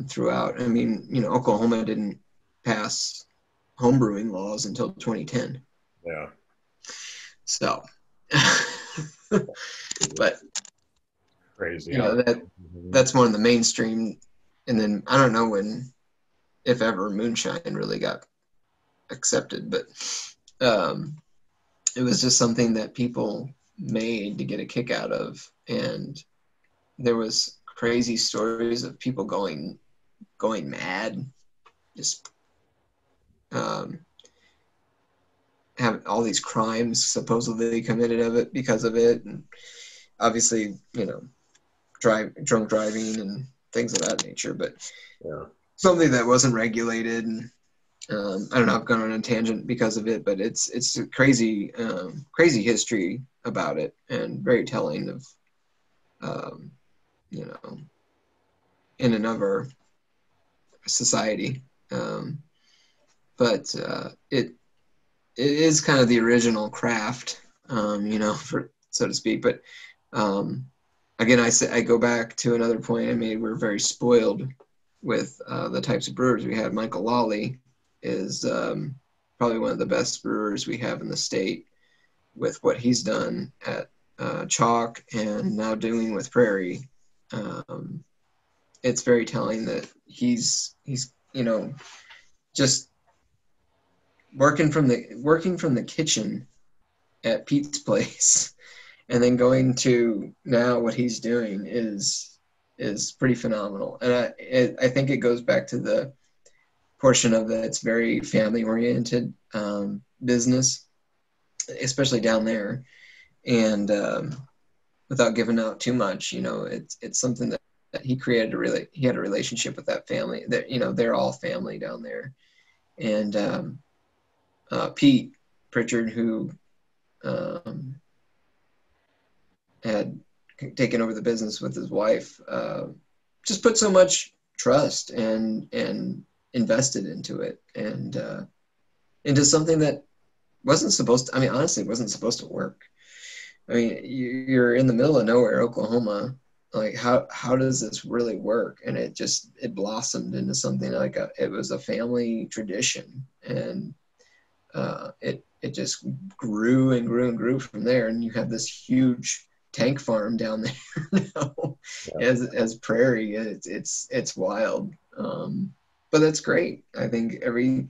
throughout. I mean, Oklahoma didn't pass homebrewing laws until 2010. Yeah. So, but crazy. That's more in the mainstream. And then I don't know when, if ever, moonshine really got accepted, but it was just something that people made to get a kick out of, and there was crazy stories of people going mad, just have all these crimes supposedly committed of it because of it, and obviously, drunk driving and things of that nature, but something that wasn't regulated. And I don't know, I've gone on a tangent because of it, but it's a crazy history about it, and very telling of in and of our society. But it is kind of the original craft, for so to speak. But again, I go back to another point I made. We're very spoiled with the types of brewers we had. Michael Lawley is probably one of the best brewers we have in the state, with what he's done at Chalk and now doing with Prairie. It's very telling that he's just working from the kitchen at Pete's place, and then going to now what he's doing is pretty phenomenal. And I think it goes back to the portion of that it's very family oriented business, especially down there. And without giving out too much, it's something that he created he had a relationship with that family, that they're all family down there. And Pete Pritchard, who had taken over the business with his wife, just put so much trust and invested into it, and into something that wasn't supposed to, honestly, wasn't supposed to work. You're in the middle of nowhere, Oklahoma. Like, how does this really work? And it blossomed into something like it was a family tradition, and it just grew and grew and grew from there. And you have this huge tank farm down there now, as Prairie. It's wild, but that's great. I think every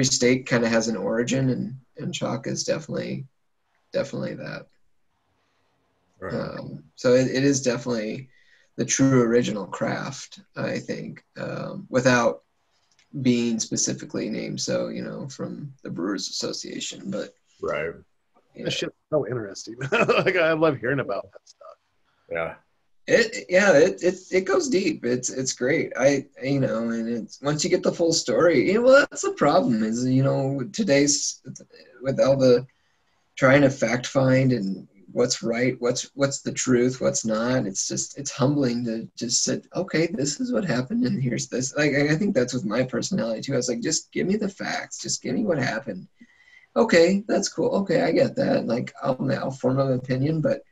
state kind of has an origin, and Chalk is definitely that. Right. So it is definitely the true original craft, I think, without being specifically named so, from the Brewers Association. But right, that shit's so interesting. Like, I love hearing about that stuff. Yeah. It goes deep. It's great. And it's, once you get the full story, well, that's the problem is, today's, with all the trying to fact find and what's right, what's the truth, what's not. It's humbling to just say, okay, this is what happened, and here's this. Like, I think that's with my personality too. I was like, just give me the facts, just give me what happened. Okay, that's cool. Okay, I get that. Like, I'll form an opinion, but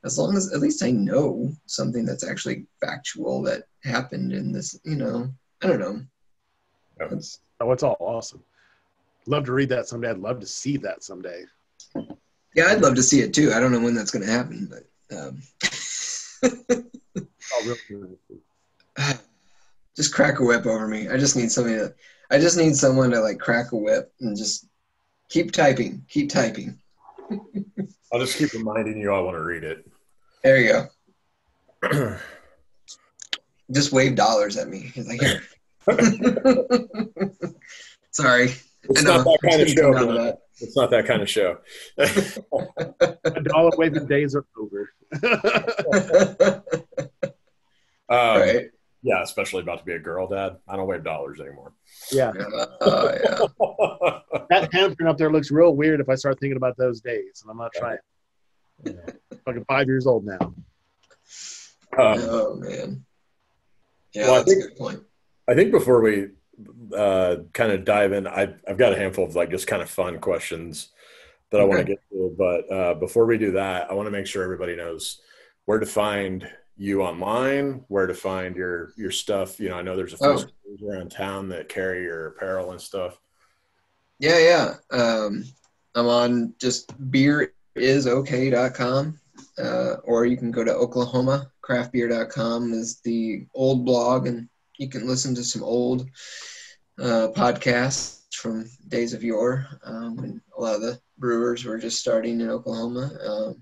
as long as at least I know something that's actually factual that happened in this, I don't know. It's all awesome. Love to read that someday. I'd love to see that someday. Yeah, I'd love to see it too. I don't know when that's going to happen, but just crack a whip over me. I just need someone to like crack a whip and just keep typing. I'll just keep reminding you I want to read it. There you go. Just wave dollars at me. He's like, here. Sorry. It's not that kind of show. It's not that kind of show. Dollar waving days are over. Right. Yeah, especially about to be a girl dad. I don't wave dollars anymore. Yeah. Yeah. That handprint up there looks real weird if I start thinking about those days, and I'm not trying. Fucking 5 years old now. Oh man. Yeah, well, that's a good point. I think before we kind of dive in, I've got a handful of like just kind of fun questions that I want to get to. But before we do that, I want to make sure everybody knows where to find you online, where to find your stuff. I know there's a few stores around town that carry your apparel and stuff. Yeah. I'm on just beerisok.com, or you can go to oklahomacraftbeer.com is the old blog, and you can listen to some old podcasts from days of yore, when a lot of the brewers were just starting in Oklahoma.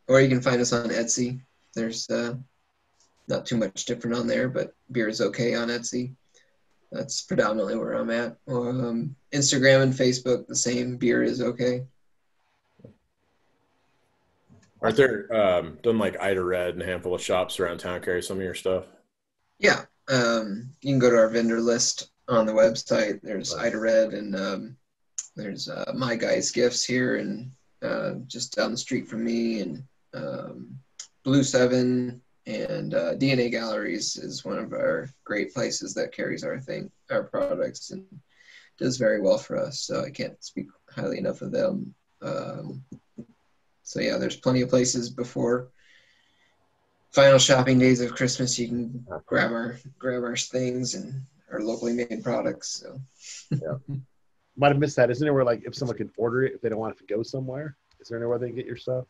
Or you can find us on Etsy. There's not too much different on there, but Beer is Okay on Etsy. That's predominantly where I'm at. Instagram and Facebook, the same. Beer is Okay. Aren't there, doesn't like Ida Red and a handful of shops around town carry some of your stuff? Yeah. You can go to our vendor list on the website. There's Ida Red, and there's My Guys Gifts here, and just down the street from me, and Blue 7 and DNA Galleries is one of our great places that carries our products, and does very well for us. So I can't speak highly enough of them. So yeah, there's plenty of places before final shopping days of Christmas. You can grab our things and our locally made products. So Yeah. Might have missed that. Isn't there where, like, if someone can order it if they don't want it to go somewhere? Is there anywhere they can get your stuff?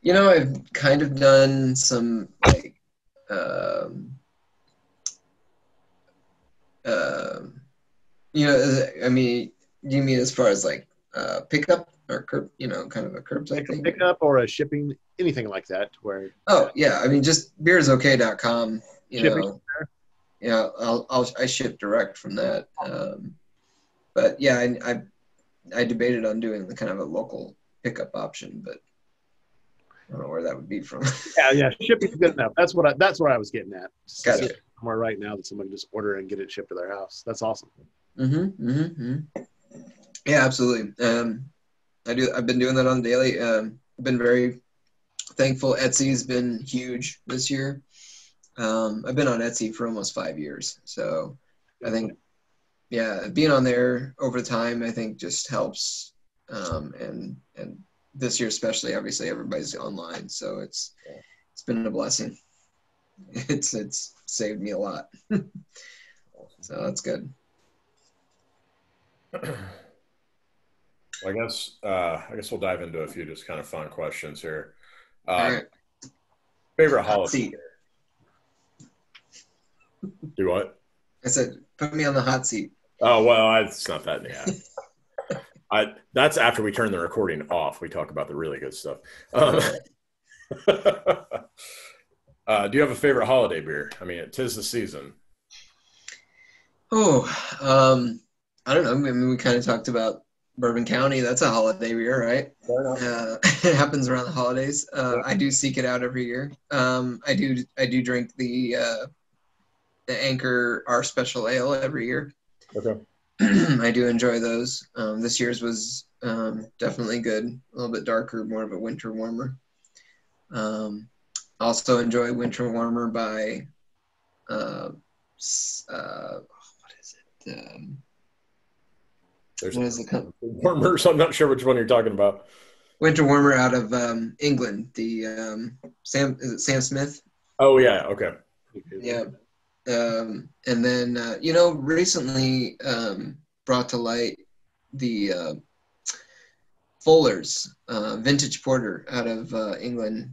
You know, I've kind of done some like you know, I mean, do you mean as far as like pickup or kind of a curbside thing? Pickup or a shipping, anything like that, where Oh yeah, I mean, just beerisokay.com. shipping. I ship direct from that. But yeah, I debated on doing the kind of a local pickup option, but I don't know where that would be from. Yeah, shipping's good enough. That's what I was getting at. Gotcha. Somewhere right now that someone can just order and get it shipped to their house. That's awesome. Yeah, absolutely. I've been doing that on the daily. I've been very thankful. Etsy's been huge this year. I've been on Etsy for almost 5 years, so I think, yeah, being on there over time, I think just helps. And this year especially, obviously everybody's online, so it's been a blessing. It's saved me a lot. So that's good. I guess we'll dive into a few just kind of fun questions here. All right. Favorite Hot holiday? seat. Do what? I said, put me on the hot seat. Oh, well, it's not that. Yeah. That's after we turn the recording off. We talk about the really good stuff. Do you have a favorite holiday beer? I mean, 'tis the season. Oh, I don't know. I mean, we kind of talked about Bourbon County. That's a holiday beer, right? It happens around the holidays. I do seek it out every year. I do drink the Anchor Our Special Ale every year. Okay. I do enjoy those. This year's was definitely good. A little bit darker, more of a winter warmer. Also enjoy Winter Warmer by what is it? What is it called? Warmers. I'm not sure which one you're talking about. Winter Warmer out of England. The is it Sam Smith? Oh yeah. Okay. Yeah. And then recently brought to light the Fuller's vintage porter out of England.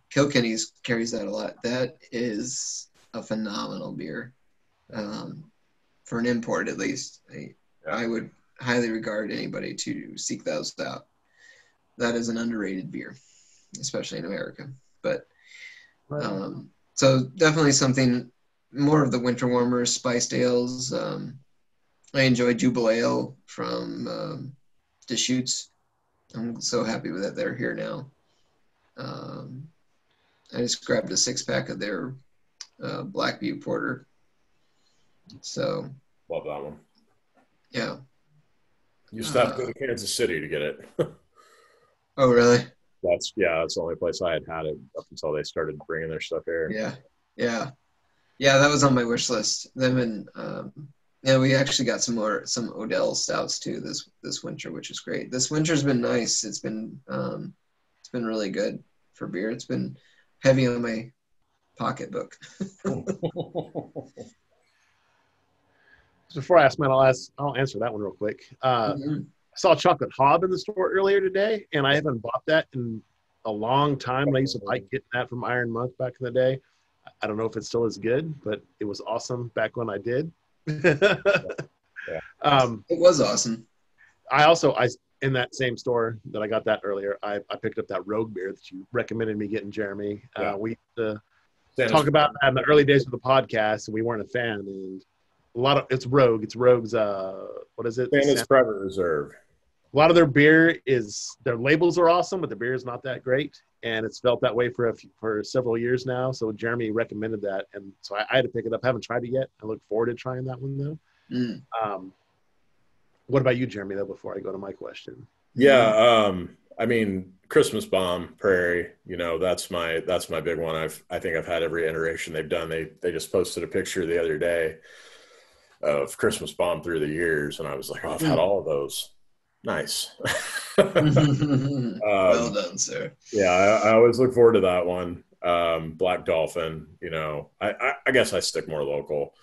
Kilkenny's carries that a lot. That is a phenomenal beer, for an import at least. I would highly regard anybody to seek those out. That is an underrated beer, especially in America. But so definitely something more of the winter warmers, spiced ales. I enjoy Jubile Ale from Deschutes. I'm so happy with that they're here now. I just grabbed a 6-pack of their Blackview Porter. So love that one. Yeah. You used to have to go to Kansas City to get it. Oh, really? That's the only place I had it up until they started bringing their stuff here. Yeah. That was on my wish list. Them and we actually got some Odell stouts too this winter, which is great. This winter's been nice. It's been really good for beer. It's been heavy on my pocketbook. Before I ask mine, I'll answer that one real quick. I saw Chocolate Hob in the store earlier today, and I haven't bought that in a long time. I used to like getting that from Iron Monk back in the day. I don't know if it's still as good, but it was awesome back when I did. Yeah. It was awesome. I in that same store that I got that earlier, I picked up that Rogue beer that you recommended me getting, Jeremy. Yeah. We talk about that in the early days of the podcast, and we weren't a fan. And it's Rogue. It's Rogue's. What is it? Santa's Private Reserve. A lot of their beer their labels are awesome, but the beer is not that great, and it's felt that way for several years now. So Jeremy recommended that, and so I had to pick it up. I haven't tried it yet. I look forward to trying that one though. What about you, Jeremy? Though, before I go to my question. Yeah, I mean, Christmas Bomb Prairie. That's my big one. I think I've had every iteration they've done. They just posted a picture the other day of Christmas Bomb through the years, and I was like, oh, I've had all of those. Nice. Well done, sir. Yeah, I always look forward to that one. Black Dolphin, I guess I stick more local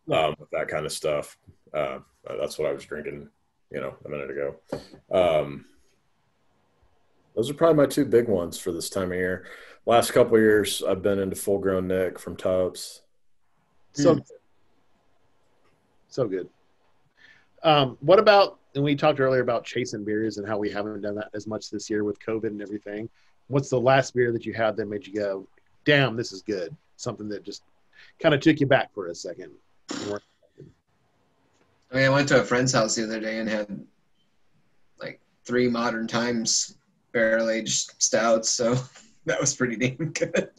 with that kind of stuff. That's what I was drinking, a minute ago. Those are probably my two big ones for this time of year. Last couple of years, I've been into Full Grown Nick from Tubbs. So good. What about, and we talked earlier about chasing beers and how we haven't done that as much this year with COVID and everything. What's the last beer that you had that made you go, damn, this is good? Something that just kind of took you back for a second. I went to a friend's house the other day and had like 3 Modern Times barrel-aged stouts, so that was pretty damn good.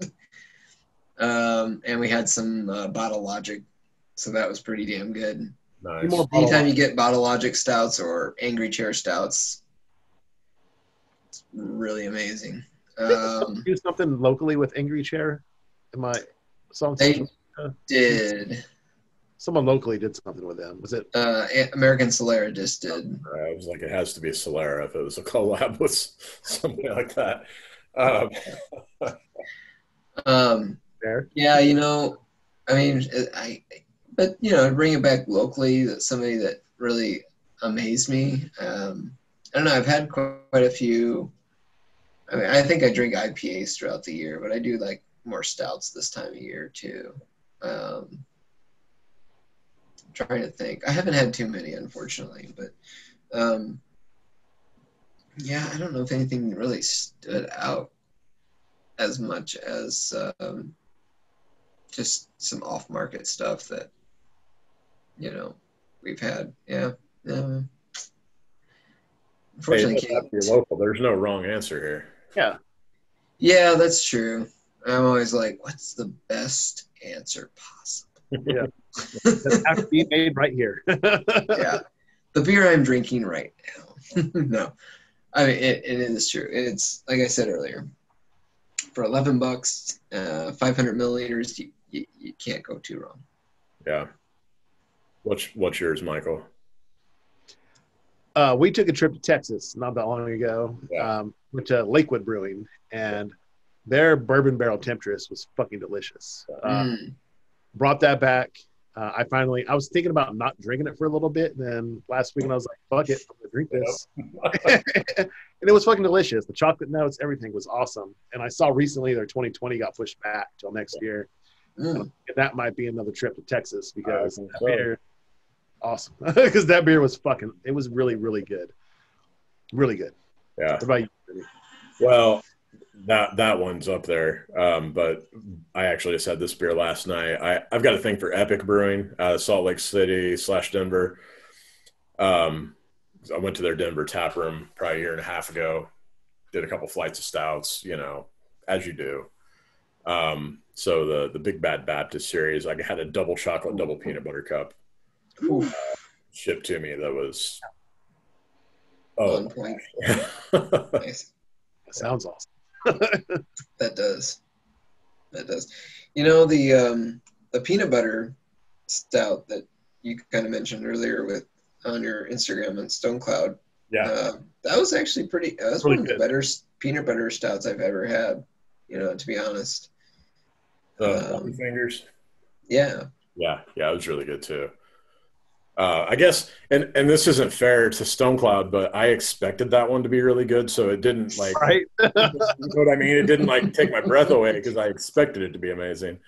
And we had some Bottle Logic, so that was pretty damn good. Nice. Anytime you get Bottle Logic stouts or Angry Chair stouts, it's really amazing. Do something locally with Angry Chair? They did. Someone locally did something with them. Was it? American Solera just did. I was like, it has to be Solera if it was a collab with something like that. Fair. Yeah, I mean, but bring it back locally. That's somebody that really amazed me. I don't know. I've had quite a few. I mean, I think I drink IPAs throughout the year, but I do like more stouts this time of year too. Trying to think. I haven't had too many, unfortunately, but yeah, I don't know if anything really stood out as much as just some off-market stuff that we've had. Yeah. Unfortunately, hey, you're local. There's no wrong answer here. Yeah, that's true. I'm always like, what's the best answer possible? Yeah. It has to be made right here. Yeah. The beer I'm drinking right now. No. I mean, it is true. It's, like I said earlier, for $11, 500 milliliters, you can't go too wrong. Yeah. What's yours, Michael? We took a trip to Texas not that long ago. Yeah. Went to Lakewood Brewing, and their bourbon barrel Temptress was fucking delicious. Brought that back. I was thinking about not drinking it for a little bit. And then last week, I was like, fuck it, I'm going to drink this. And it was fucking delicious. The chocolate notes, everything was awesome. And I saw recently their 2020 got pushed back till next year. And that might be another trip to Texas because that beer, awesome. Because that beer was it was really, really good. Really good. Yeah. What about you? Well, that one's up there. But I actually just had this beer last night. I've got a thing for Epic Brewing, Salt Lake City / Denver. I went to their Denver tap room probably a year and a half ago. Did a couple flights of stouts, as you do. So the Big Bad Baptist series, I had a double chocolate, double peanut butter cup shipped to me. That was on point. Nice. That sounds awesome. That does. The peanut butter stout that you kind of mentioned earlier on your Instagram and Stone Cloud. Yeah. That was actually pretty. That was really one of the better peanut butter stouts I've ever had. To be honest. The fingers. Yeah. Yeah, it was really good too. I guess, and this isn't fair to Stone Cloud, but I expected that one to be really good, so it didn't right. You know what I mean? It didn't take my breath away because I expected it to be amazing.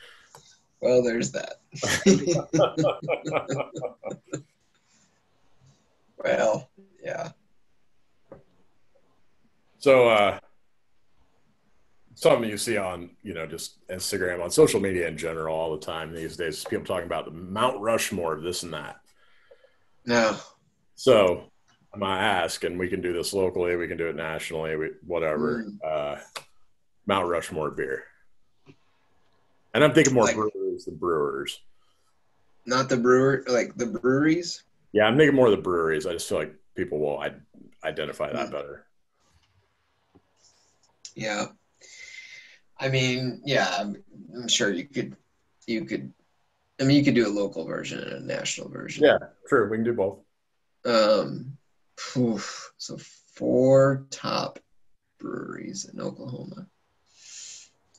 Well, there's that. Well, yeah. So, something you see on, just Instagram, on social media in general all the time these days, people talking about the Mount Rushmore of this and that. No. So I'm going to ask, and we can do this locally, we can do it nationally, whatever. Mount Rushmore beer. And I'm thinking more breweries than brewers. Not the brewer, like the breweries? Yeah, I'm thinking more of the breweries. I just feel like people will identify that better. Yeah. I mean, yeah, I'm sure you could, I mean, you could do a local version and a national version. Yeah, true. We can do both. So 4 top breweries in Oklahoma.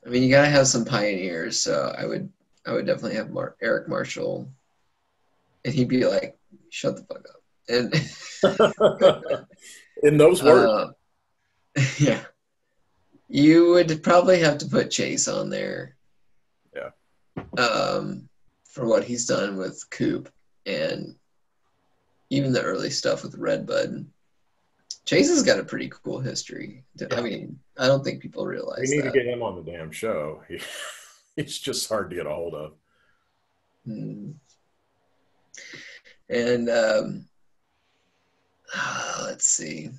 I mean, you gotta have some pioneers. So I would definitely have Eric Marshall, and he'd be like, "Shut the fuck up." And in those words, yeah, you would probably have to put Chase on there. Yeah. For what he's done with Coop and even the early stuff with Redbud. Chase has got a pretty cool history. Yeah. I mean, I don't think people realize we need that. to get him on the damn show. He's just hard to get a hold of. And let's see.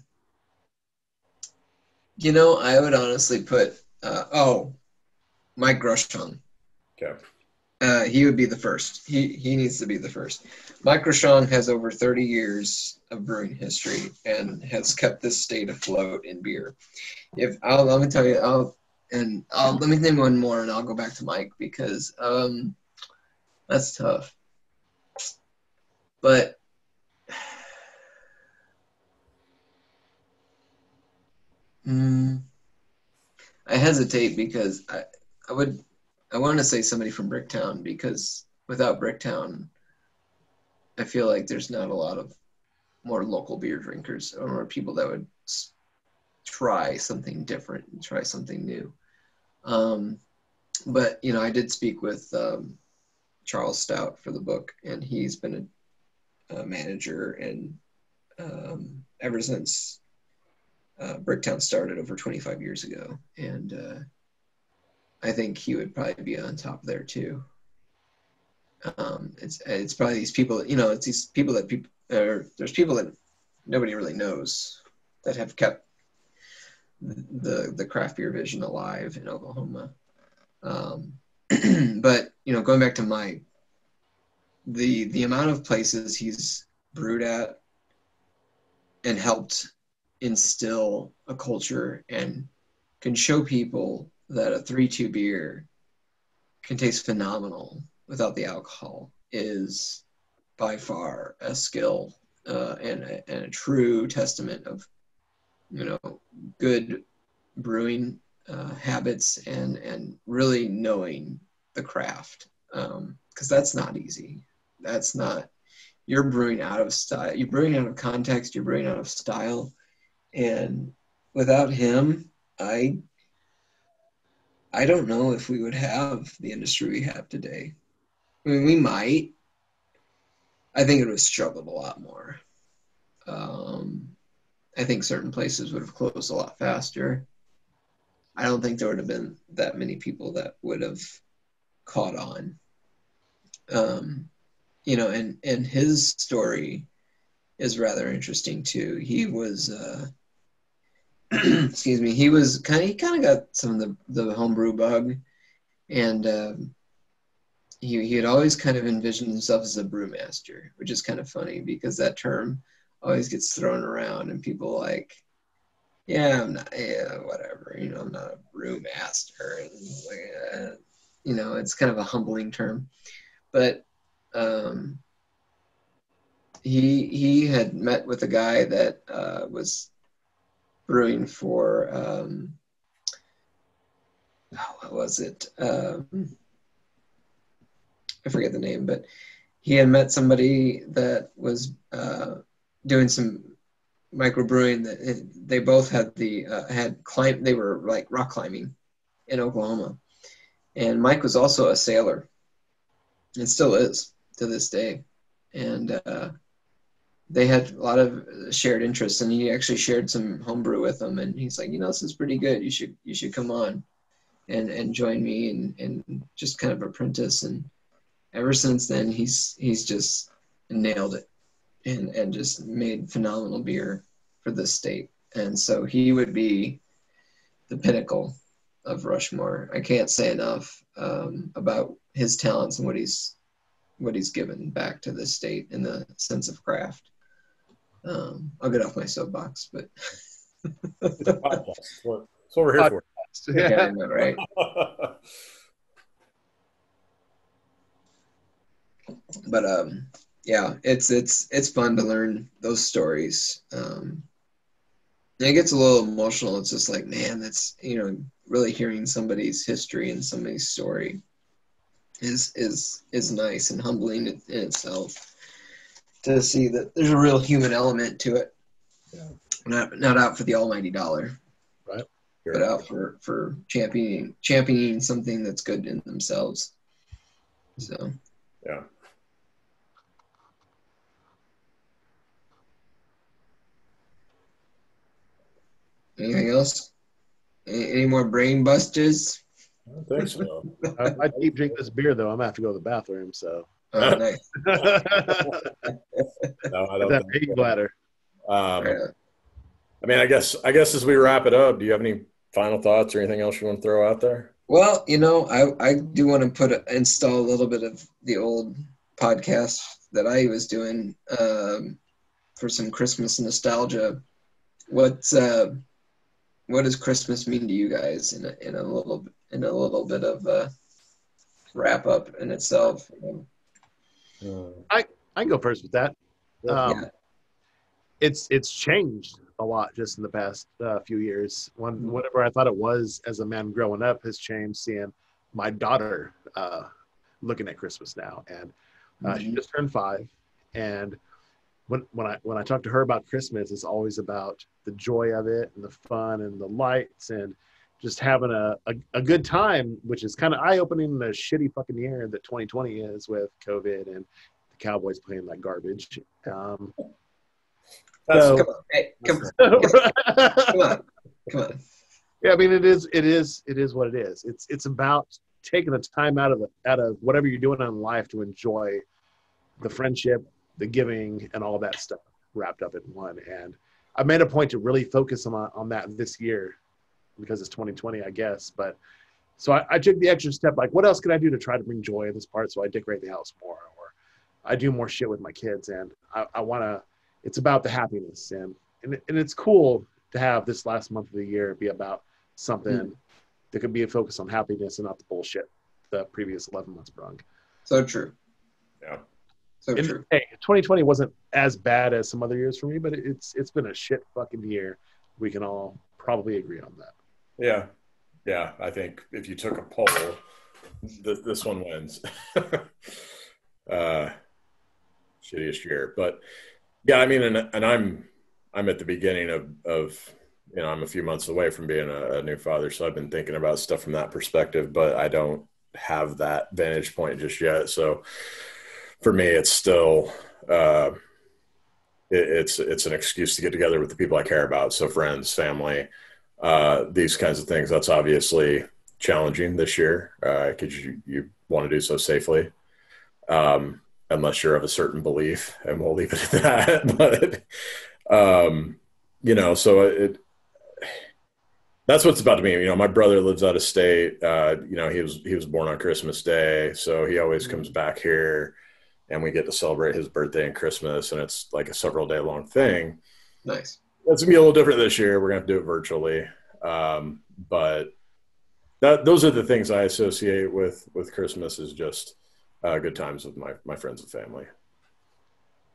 I would honestly put Mike Grushon. Okay. He would be the first. He needs to be the first. Mike Grushon has over 30 years of brewing history and has kept this state afloat in beer. Let me tell you, let me name one more, and I'll go back to Mike because that's tough. But I hesitate because I want to say somebody from Bricktown, because without Bricktown, I feel like there's not a lot of more local beer drinkers or more people that would try something different and try something new. But I did speak with Charles Stout for the book, and he's been a manager and ever since Bricktown started over 25 years ago, and I think he would probably be on top there too. It's probably these people, it's these people there's people that nobody really knows that have kept the craft beer vision alive in Oklahoma. But going back to Mike, the amount of places he's brewed at and helped instill a culture and can show people that a 3-2 beer can taste phenomenal without the alcohol is by far a skill and a true testament of good brewing habits and really knowing the craft, because that's not easy. That's not, you're brewing out of style, you're brewing out of context, you're brewing out of style, and without him, I don't know if we would have the industry we have today. I mean, we might. I think it would have struggled a lot more. I think certain places would have closed a lot faster. I don't think there would have been that many people that would have caught on. And his story is rather interesting too. He was, excuse me, he kind of got some of the homebrew bug, and he had always kind of envisioned himself as a brewmaster, which is kind of funny because that term always gets thrown around and people like, yeah, I'm not, yeah, whatever, I'm not a brewmaster. And like, it's kind of a humbling term. But he had met with a guy that was brewing for, what was it? I forget the name, but he had met somebody that was doing some microbrewing. That they both had they were like rock climbing in Oklahoma, and Mike was also a sailor, It still is to this day. And they had a lot of shared interests, and he actually shared some homebrew with them. And he's like, this is pretty good. You should come on and join me and just kind of apprentice. And ever since then, he's just nailed it and just made phenomenal beer for this state. And so he would be the pinnacle of Rushmore. I can't say enough about his talents and what he's given back to this state in the sense of craft. I'll get off my soapbox, but It's a podcast. That's what we're here for. yeah, I know, right? But yeah, it's fun to learn those stories. It gets a little emotional. It's just like, man, that's really hearing somebody's history and somebody's story is nice and humbling in itself. To see that there's a real human element to it, not out for the almighty dollar, right? But out for championing something that's good in themselves. So yeah. Anything else? Any more brain busters? I don't think so. I keep drinking this beer though. I'm gonna have to go to the bathroom. So. Oh, nice. No, I don't. That pig bladder. I mean, I guess as we wrap it up, do you have any final thoughts or anything else you want to throw out there? Well, I do want to install a little bit of the old podcast that I was doing for some Christmas nostalgia. What does Christmas mean to you guys in a little bit of wrap up in itself? I can go first with that. Yeah. It's changed a lot just in the past few years. Whatever I thought it was as a man growing up has changed. Seeing my daughter looking at Christmas now, and she just turned 5, and when I talk to her about Christmas, it's always about the joy of it and the fun and the lights and just having a good time, which is kind of eye-opening in the shitty fucking year that 2020 is with COVID and the Cowboys playing like garbage. Come on. Yeah, I mean, it is what it is. It's about taking the time out of whatever you're doing in life to enjoy the friendship, the giving, and all that stuff wrapped up in one. And I made a point to really focus on that this year because it's 2020, I guess. But so I took the extra step, like, what else can I do to try to bring joy in this part? So I decorate the house more, or I do more shit with my kids, and I want to. It's about the happiness, and it's cool to have this last month of the year be about something that could be a focus on happiness and not the bullshit the previous 11 months brung. So true. Yeah. So true. Hey, 2020 wasn't as bad as some other years for me, but it's been a shit fucking year. We can all probably agree on that. Yeah. Yeah. I think if you took a poll, this one wins. Shittiest year. But yeah, I mean, and I'm at the beginning of I'm a few months away from being a new father. So I've been thinking about stuff from that perspective, but I don't have that vantage point just yet. So for me, it's still, it's an excuse to get together with the people I care about. So friends, family, these kinds of things. That's obviously challenging this year because you want to do so safely, unless you're of a certain belief, and we'll leave it at that. But, so that's what's about to me. My brother lives out of state. He was born on Christmas Day, so he always comes back here, and we get to celebrate his birthday and Christmas, and it's like a several day long thing. Nice. That's gonna be a little different this year. We're gonna have to do it virtually, but those are the things I associate with Christmas is just good times with my friends and family.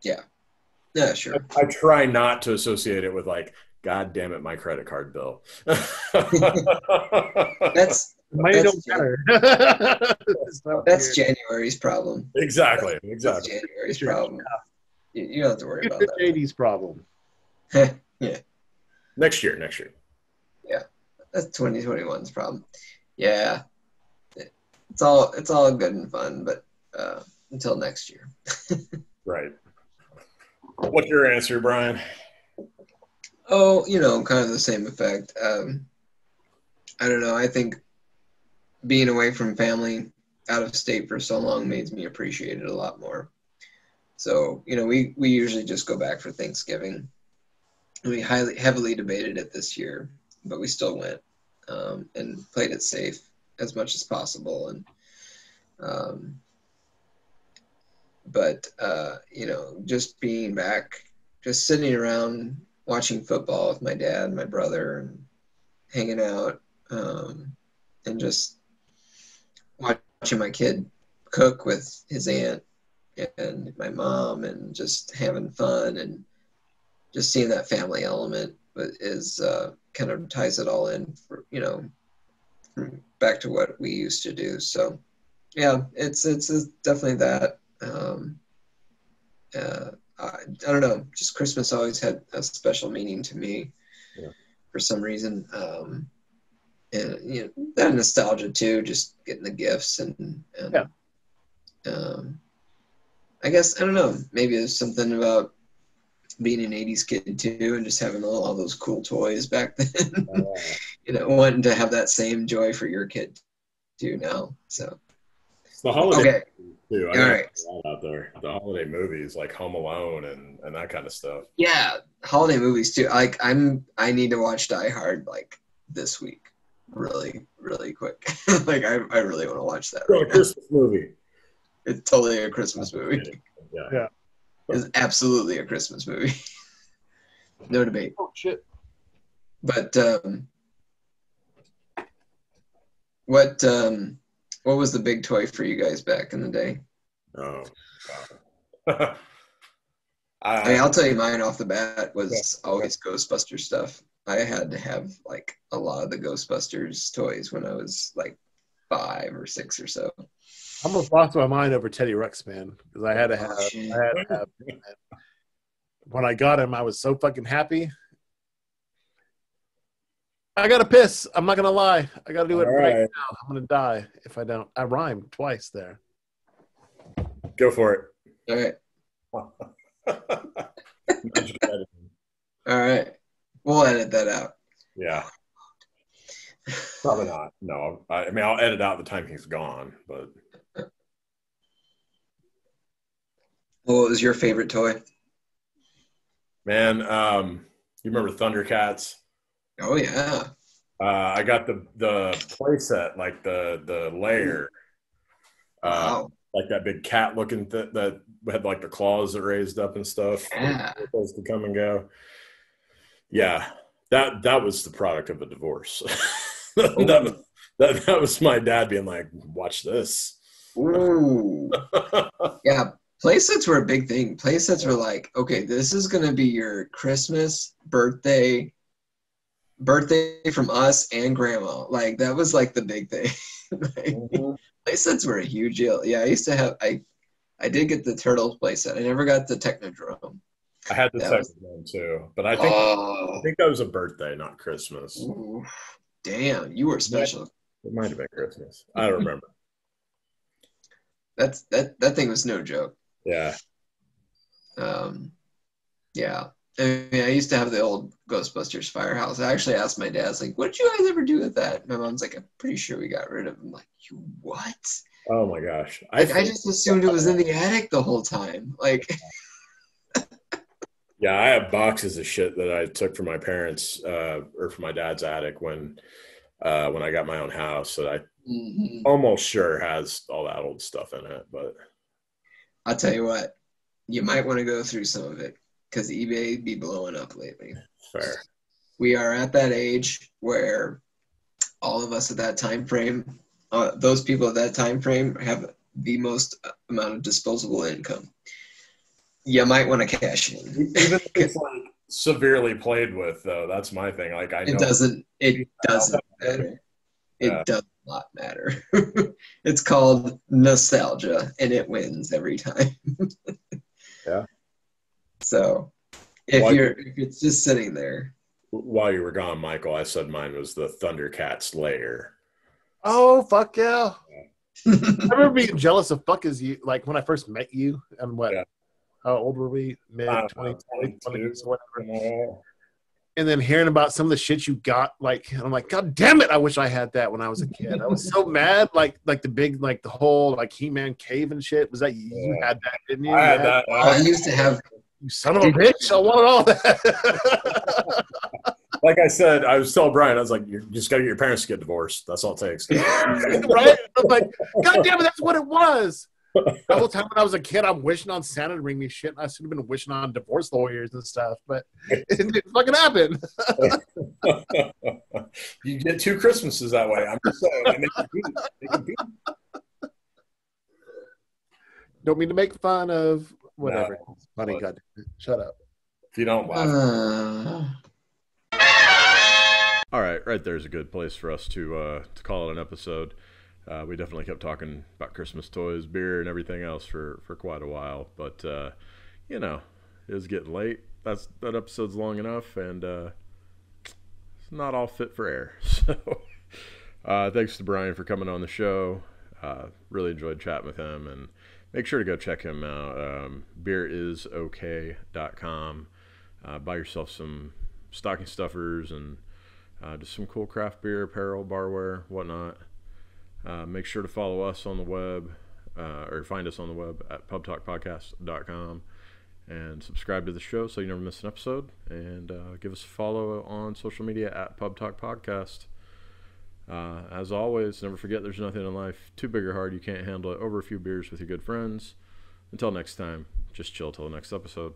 Yeah. Yeah, sure. I try not to associate it with like, God damn it, my credit card bill. That's money don't matter. That's January's problem. Exactly. That's January's problem. You don't have to worry about that. JD's problem. Yeah. Next year. Yeah, that's 2021's problem. Yeah, it's all good and fun, but until next year. Right. What's your answer, Brian? Oh, kind of the same effect. I don't know. I think being away from family out of state for so long made me appreciate it a lot more. So, we usually just go back for Thanksgiving. We heavily debated it this year, but we still went and played it safe as much as possible. And but just being back, just sitting around watching football with my dad and my brother and hanging out, and just watching my kid cook with his aunt and my mom and just having fun and just seeing that family element is kind of ties it all in for, back to what we used to do. So yeah, it's definitely that. I don't know, just Christmas always had a special meaning to me for some reason. And that nostalgia too, just getting the gifts and I guess, I don't know, maybe there's something about being an 80s kid too and just having all those cool toys back then. Wanting to have that same joy for your kid too now. So it's the holiday too. All right. Out there, the holiday movies like Home Alone and that kind of stuff. Yeah, holiday movies too. Like I need to watch Die Hard like this week, really, really quick. Like I really want to watch that. Right, a Christmas movie. It's totally a Christmas movie. Yeah. It's absolutely a Christmas movie. No debate. Oh shit. But what was the big toy for you guys back in the day? Oh, God. I'll tell you mine off the bat was always Ghostbusters stuff. I had to have like a lot of the Ghostbusters toys when I was like 5 or 6 or so. I almost lost my mind over Teddy Ruxpin because I had to have when I got him, I was so fucking happy. I gotta piss. I'm not gonna lie. I gotta do it right now. I'm gonna die if I don't. I rhymed twice there. Go for it. All right. We'll edit that out. Yeah. Probably not. No. I mean, I'll edit out the time he's gone, but. What was your favorite toy? Man, you remember Thundercats? Oh yeah. I got the play set, like the layer. Wow. Like that big cat looking that had like the claws that raised up and stuff. Yeah. Supposed to come and go. Yeah. That was the product of a divorce. that was my dad being like, watch this. Ooh. Yeah. Playsets were a big thing. Playsets were like, okay, this is going to be your Christmas, birthday from us and grandma. Like, that was like the big thing. Playsets were a huge deal. Yeah, I used to have, I did get the Turtles playset. I never got the Technodrome. I had the Technodrome too, but I think that was a birthday, not Christmas. Ooh, damn, you were special. It might have been Christmas. I don't remember. That thing was no joke. Yeah. Yeah. I mean, I used to have the old Ghostbusters firehouse. I actually asked my dad, like, what did you guys ever do with that? My mom's like, I'm pretty sure we got rid of him. I'm like, you what? Oh my gosh. I just assumed it was in the attic the whole time. Like, yeah, I have boxes of shit that I took from my parents or from my dad's attic when I got my own house that I almost sure has all that old stuff in it. But I'll tell you what, you might want to go through some of it because eBay be blowing up lately. Fair. We are at that age where all of us at that time frame, those people at that time frame have the most amount of disposable income. You might want to cash in. Even if it's like severely played with, though, that's my thing. Like I know it doesn't matter. It does not matter. It's called nostalgia, and it wins every time. Yeah. So if it's just sitting there. While you were gone, Michael, I said mine was the Thundercats layer. Oh fuck yeah! I remember being jealous of fuck as you, like when I first met you, and what? Yeah. How old were we? Mid 20, 22, or whatever. yeah. And then hearing about some of the shit you got, like, and I'm like, God damn it! I wish I had that when I was a kid. I was so mad, like the big, like the whole, like He-Man cave and shit. Was that you had that, didn't you? I had that. I used to have. You son of a bitch! I wanted all that. Like I said, I was telling Brian, I was like, you just got to get your parents to get divorced. That's all it takes. Right? I'm like, God damn it, that's what it was. The whole time when I was a kid, I'm wishing on Santa to bring me shit. And I should have been wishing on divorce lawyers and stuff, but it didn't fucking happen. You get 2 Christmases that way. I'm just saying. They compete. Don't mean to make fun of whatever. No, Funny, but- God, shut up. If you don't laugh. All right there's a good place for us to call it an episode. We definitely kept talking about Christmas toys, beer, and everything else for quite a while. But, you know, it was getting late. That episode's long enough, and it's not all fit for air. So thanks to Brian for coming on the show. Really enjoyed chatting with him. And make sure to go check him out. beerisok.com. Buy yourself some stocking stuffers and just some cool craft beer, apparel, barware, whatnot. Make sure to follow us on the web, or find us on the web at pubtalkpodcast.com, and subscribe to the show so you never miss an episode. And give us a follow on social media at pubtalkpodcast. As always, never forget there's nothing in life too big or hard you can't handle it over a few beers with your good friends. Until next time, just chill till the next episode.